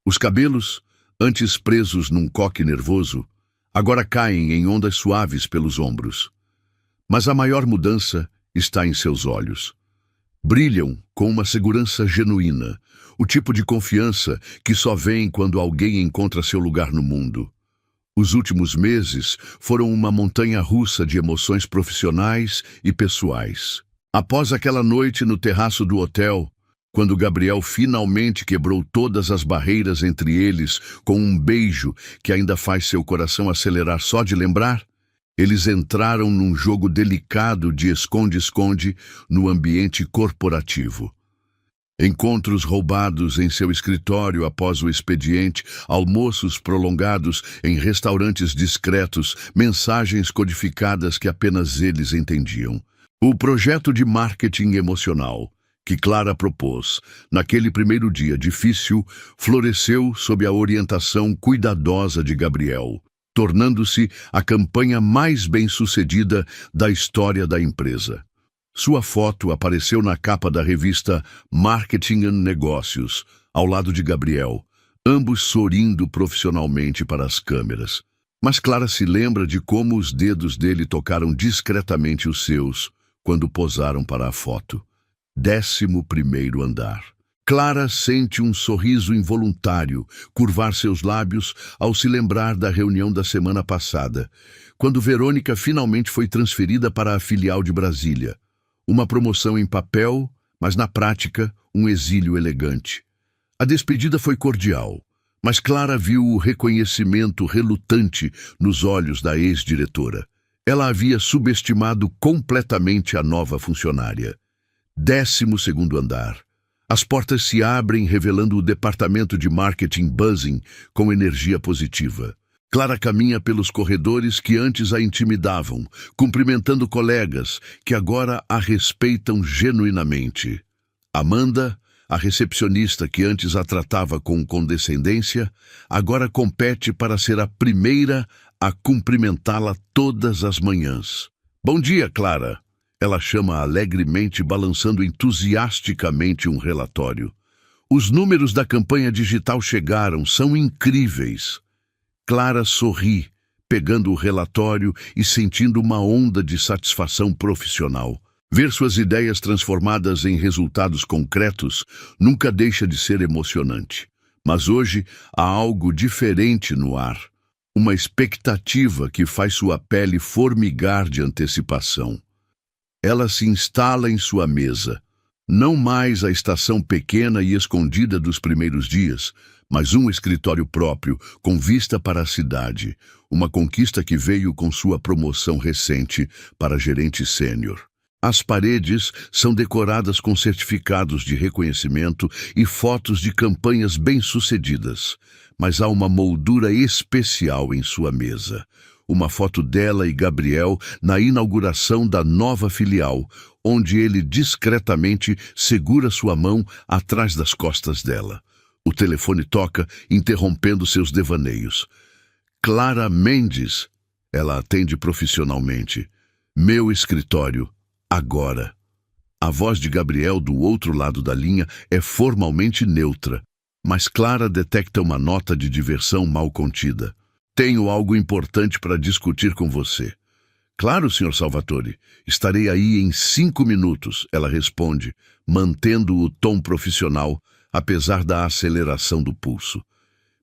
Os cabelos, antes presos num coque nervoso, agora caem em ondas suaves pelos ombros. Mas a maior mudança está em seus olhos. Brilham com uma segurança genuína, o tipo de confiança que só vem quando alguém encontra seu lugar no mundo. Os últimos meses foram uma montanha-russa de emoções profissionais e pessoais. Após aquela noite no terraço do hotel, quando Gabriel finalmente quebrou todas as barreiras entre eles com um beijo que ainda faz seu coração acelerar só de lembrar, eles entraram num jogo delicado de esconde-esconde no ambiente corporativo. Encontros roubados em seu escritório após o expediente, almoços prolongados em restaurantes discretos, mensagens codificadas que apenas eles entendiam. O projeto de marketing emocional que Clara propôs naquele primeiro dia difícil floresceu sob a orientação cuidadosa de Gabriel, tornando-se a campanha mais bem-sucedida da história da empresa. Sua foto apareceu na capa da revista Marketing and Negócios, ao lado de Gabriel, ambos sorrindo profissionalmente para as câmeras. Mas Clara se lembra de como os dedos dele tocaram discretamente os seus quando posaram para a foto. 11º andar. Clara sente um sorriso involuntário curvar seus lábios ao se lembrar da reunião da semana passada, quando Verônica finalmente foi transferida para a filial de Brasília. Uma promoção em papel, mas na prática, um exílio elegante. A despedida foi cordial, mas Clara viu o reconhecimento relutante nos olhos da ex-diretora. Ela havia subestimado completamente a nova funcionária. 12º andar. As portas se abrem revelando o departamento de marketing buzzing com energia positiva. Clara caminha pelos corredores que antes a intimidavam, cumprimentando colegas que agora a respeitam genuinamente. Amanda, a recepcionista que antes a tratava com condescendência, agora compete para ser a primeira a cumprimentá-la todas as manhãs. Bom dia, Clara. Ela chama alegremente, balançando entusiasticamente um relatório. Os números da campanha digital chegaram, são incríveis. Clara sorri, pegando o relatório e sentindo uma onda de satisfação profissional. Ver suas ideias transformadas em resultados concretos nunca deixa de ser emocionante. Mas hoje há algo diferente no ar. Uma expectativa que faz sua pele formigar de antecipação. Ela se instala em sua mesa. Não mais a estação pequena e escondida dos primeiros dias, mas um escritório próprio, com vista para a cidade. Uma conquista que veio com sua promoção recente para gerente sênior. As paredes são decoradas com certificados de reconhecimento e fotos de campanhas bem-sucedidas, mas há uma moldura especial em sua mesa. Uma foto dela e Gabriel na inauguração da nova filial, onde ele discretamente segura sua mão atrás das costas dela. O telefone toca, interrompendo seus devaneios. Clara Mendes, ela atende profissionalmente. Meu escritório. Agora. A voz de Gabriel do outro lado da linha é formalmente neutra, mas Clara detecta uma nota de diversão mal contida. Tenho algo importante para discutir com você. Claro, Sr. Salvatore. Estarei aí em 5 minutos, ela responde, mantendo o tom profissional, apesar da aceleração do pulso.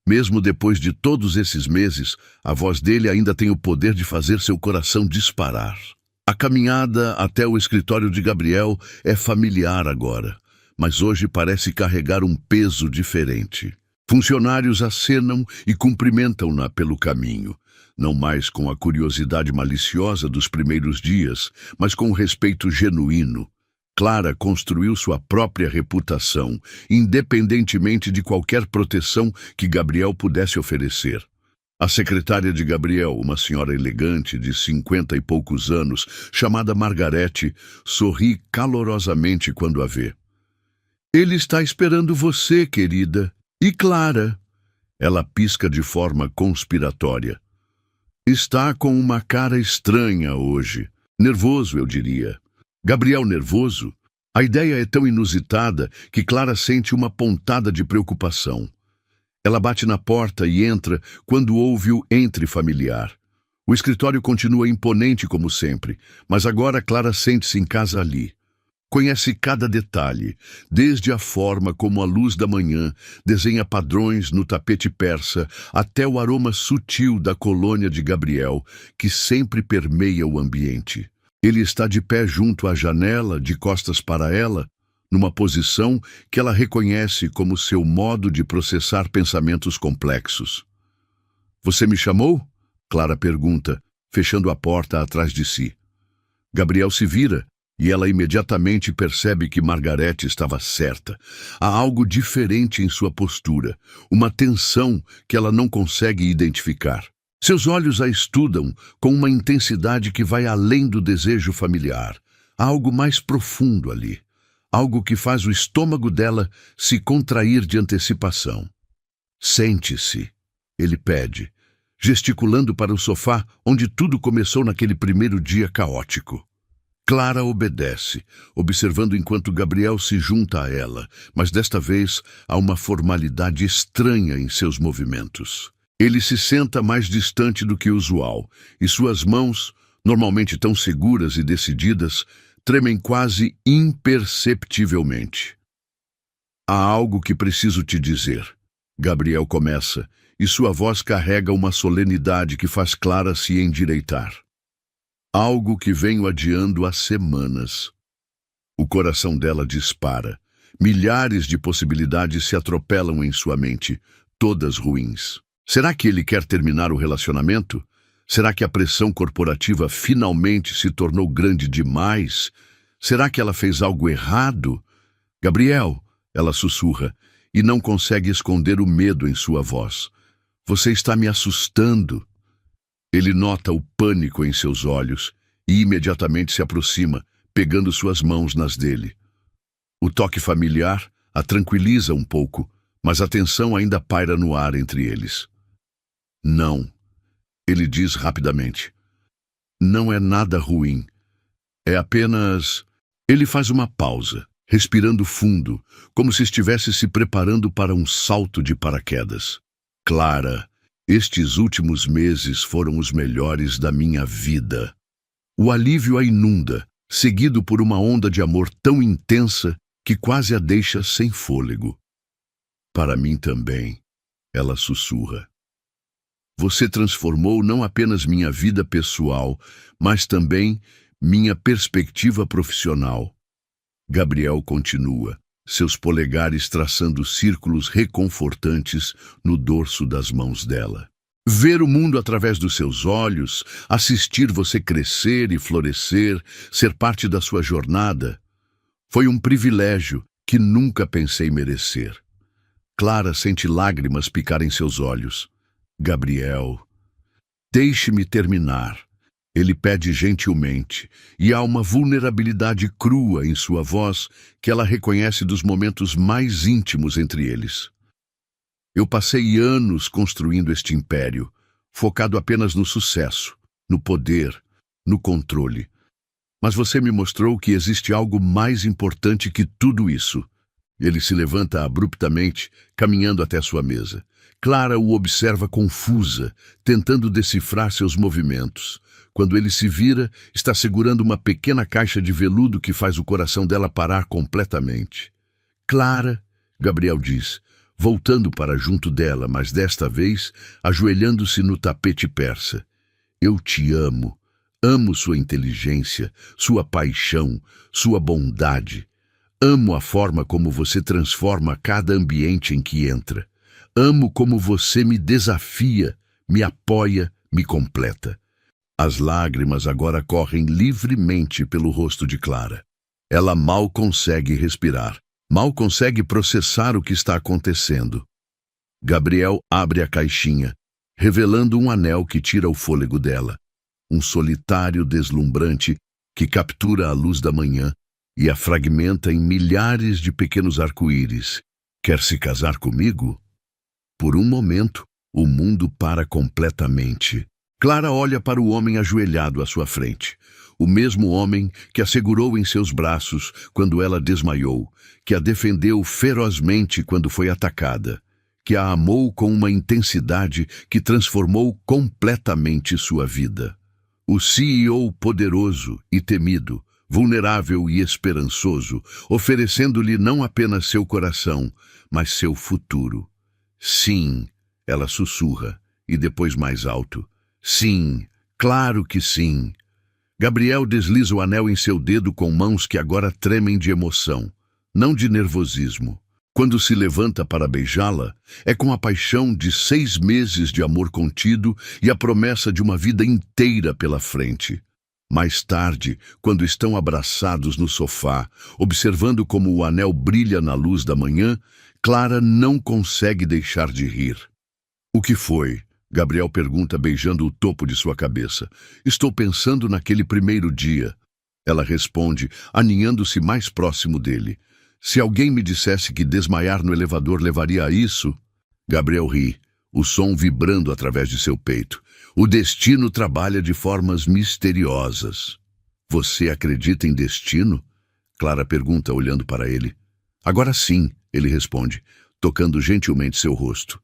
Mesmo depois de todos esses meses, a voz dele ainda tem o poder de fazer seu coração disparar. A caminhada até o escritório de Gabriel é familiar agora, mas hoje parece carregar um peso diferente. Funcionários acenam e cumprimentam-na pelo caminho, não mais com a curiosidade maliciosa dos primeiros dias, mas com um respeito genuíno. Clara construiu sua própria reputação, independentemente de qualquer proteção que Gabriel pudesse oferecer. A secretária de Gabriel, uma senhora elegante de 50 e poucos anos, chamada Margarete, sorri calorosamente quando a vê. Ele está esperando você, querida. E Clara? Ela pisca de forma conspiratória. Está com uma cara estranha hoje. Nervoso, eu diria. Gabriel nervoso? A ideia é tão inusitada que Clara sente uma pontada de preocupação. Ela bate na porta e entra quando ouve o entre familiar. O escritório continua imponente como sempre, mas agora Clara sente-se em casa ali. Conhece cada detalhe, desde a forma como a luz da manhã desenha padrões no tapete persa até o aroma sutil da colônia de Gabriel, que sempre permeia o ambiente. Ele está de pé junto à janela, de costas para ela, numa posição que ela reconhece como seu modo de processar pensamentos complexos. Você me chamou? Clara pergunta, fechando a porta atrás de si. Gabriel se vira e ela imediatamente percebe que Margarete estava certa. Há algo diferente em sua postura, uma tensão que ela não consegue identificar. Seus olhos a estudam com uma intensidade que vai além do desejo familiar. Há algo mais profundo ali. Algo que faz o estômago dela se contrair de antecipação. Sente-se, ele pede, gesticulando para o sofá onde tudo começou naquele primeiro dia caótico. Clara obedece, observando enquanto Gabriel se junta a ela, mas desta vez há uma formalidade estranha em seus movimentos. Ele se senta mais distante do que o usual, e suas mãos, normalmente tão seguras e decididas, tremem quase imperceptivelmente. Há algo que preciso te dizer. Gabriel começa, e sua voz carrega uma solenidade que faz Clara se endireitar. Algo que venho adiando há semanas. O coração dela dispara. Milhares de possibilidades se atropelam em sua mente, todas ruins. Será que ele quer terminar o relacionamento? Será que a pressão corporativa finalmente se tornou grande demais? Será que ela fez algo errado? Gabriel, ela sussurra, e não consegue esconder o medo em sua voz. Você está me assustando. Ele nota o pânico em seus olhos e imediatamente se aproxima, pegando suas mãos nas dele. O toque familiar a tranquiliza um pouco, mas a tensão ainda paira no ar entre eles. Não, ele diz rapidamente. Não é nada ruim. É apenas... Ele faz uma pausa, respirando fundo, como se estivesse se preparando para um salto de paraquedas. Clara, estes últimos meses foram os melhores da minha vida. O alívio a inunda, seguido por uma onda de amor tão intensa que quase a deixa sem fôlego. Para mim também, ela sussurra. Você transformou não apenas minha vida pessoal, mas também minha perspectiva profissional. Gabriel continua, seus polegares traçando círculos reconfortantes no dorso das mãos dela. Ver o mundo através dos seus olhos, assistir você crescer e florescer, ser parte da sua jornada, foi um privilégio que nunca pensei merecer. Clara sente lágrimas picar em seus olhos. Gabriel, deixe-me terminar. Ele pede gentilmente, e há uma vulnerabilidade crua em sua voz que ela reconhece dos momentos mais íntimos entre eles. Eu passei anos construindo este império, focado apenas no sucesso, no poder, no controle. Mas você me mostrou que existe algo mais importante que tudo isso. Ele se levanta abruptamente, caminhando até sua mesa. Clara o observa confusa, tentando decifrar seus movimentos. Quando ele se vira, está segurando uma pequena caixa de veludo que faz o coração dela parar completamente. Clara, Gabriel diz, voltando para junto dela, mas desta vez ajoelhando-se no tapete persa. Eu te amo. Amo sua inteligência, sua paixão, sua bondade. Amo a forma como você transforma cada ambiente em que entra. Amo como você me desafia, me apoia, me completa. As lágrimas agora correm livremente pelo rosto de Clara. Ela mal consegue respirar, mal consegue processar o que está acontecendo. Gabriel abre a caixinha, revelando um anel que tira o fôlego dela. Um solitário deslumbrante que captura a luz da manhã e a fragmenta em milhares de pequenos arco-íris. Quer se casar comigo? Por um momento, o mundo para completamente. Clara olha para o homem ajoelhado à sua frente. O mesmo homem que a segurou em seus braços quando ela desmaiou, que a defendeu ferozmente quando foi atacada, que a amou com uma intensidade que transformou completamente sua vida. O CEO poderoso e temido, vulnerável e esperançoso, oferecendo-lhe não apenas seu coração, mas seu futuro. Sim, ela sussurra, e depois mais alto. Sim, claro que sim. Gabriel desliza o anel em seu dedo com mãos que agora tremem de emoção, não de nervosismo. Quando se levanta para beijá-la, é com a paixão de 6 meses de amor contido e a promessa de uma vida inteira pela frente. Mais tarde, quando estão abraçados no sofá, observando como o anel brilha na luz da manhã, Clara não consegue deixar de rir. O que foi? Gabriel pergunta, beijando o topo de sua cabeça. Estou pensando naquele primeiro dia. Ela responde, aninhando-se mais próximo dele. Se alguém me dissesse que desmaiar no elevador levaria a isso... Gabriel ri, o som vibrando através de seu peito. O destino trabalha de formas misteriosas. Você acredita em destino? Clara pergunta, olhando para ele. Agora sim, ele responde, tocando gentilmente seu rosto.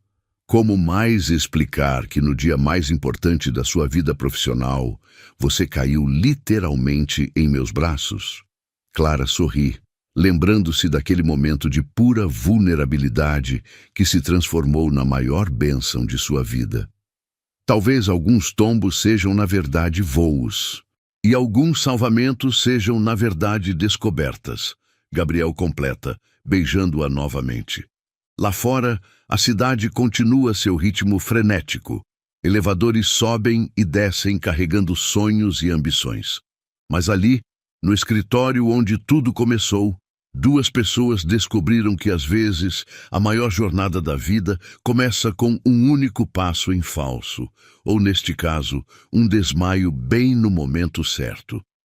Como mais explicar que no dia mais importante da sua vida profissional, você caiu literalmente em meus braços? Clara sorri, lembrando-se daquele momento de pura vulnerabilidade que se transformou na maior bênção de sua vida. Talvez alguns tombos sejam, na verdade, voos, e alguns salvamentos sejam, na verdade, descobertas. Gabriel completa, beijando-a novamente. Lá fora, a cidade continua seu ritmo frenético. Elevadores sobem e descem carregando sonhos e ambições. Mas ali, no escritório onde tudo começou, 2 pessoas descobriram que, às vezes, a maior jornada da vida começa com um único passo em falso, ou, neste caso, um desmaio bem no momento certo.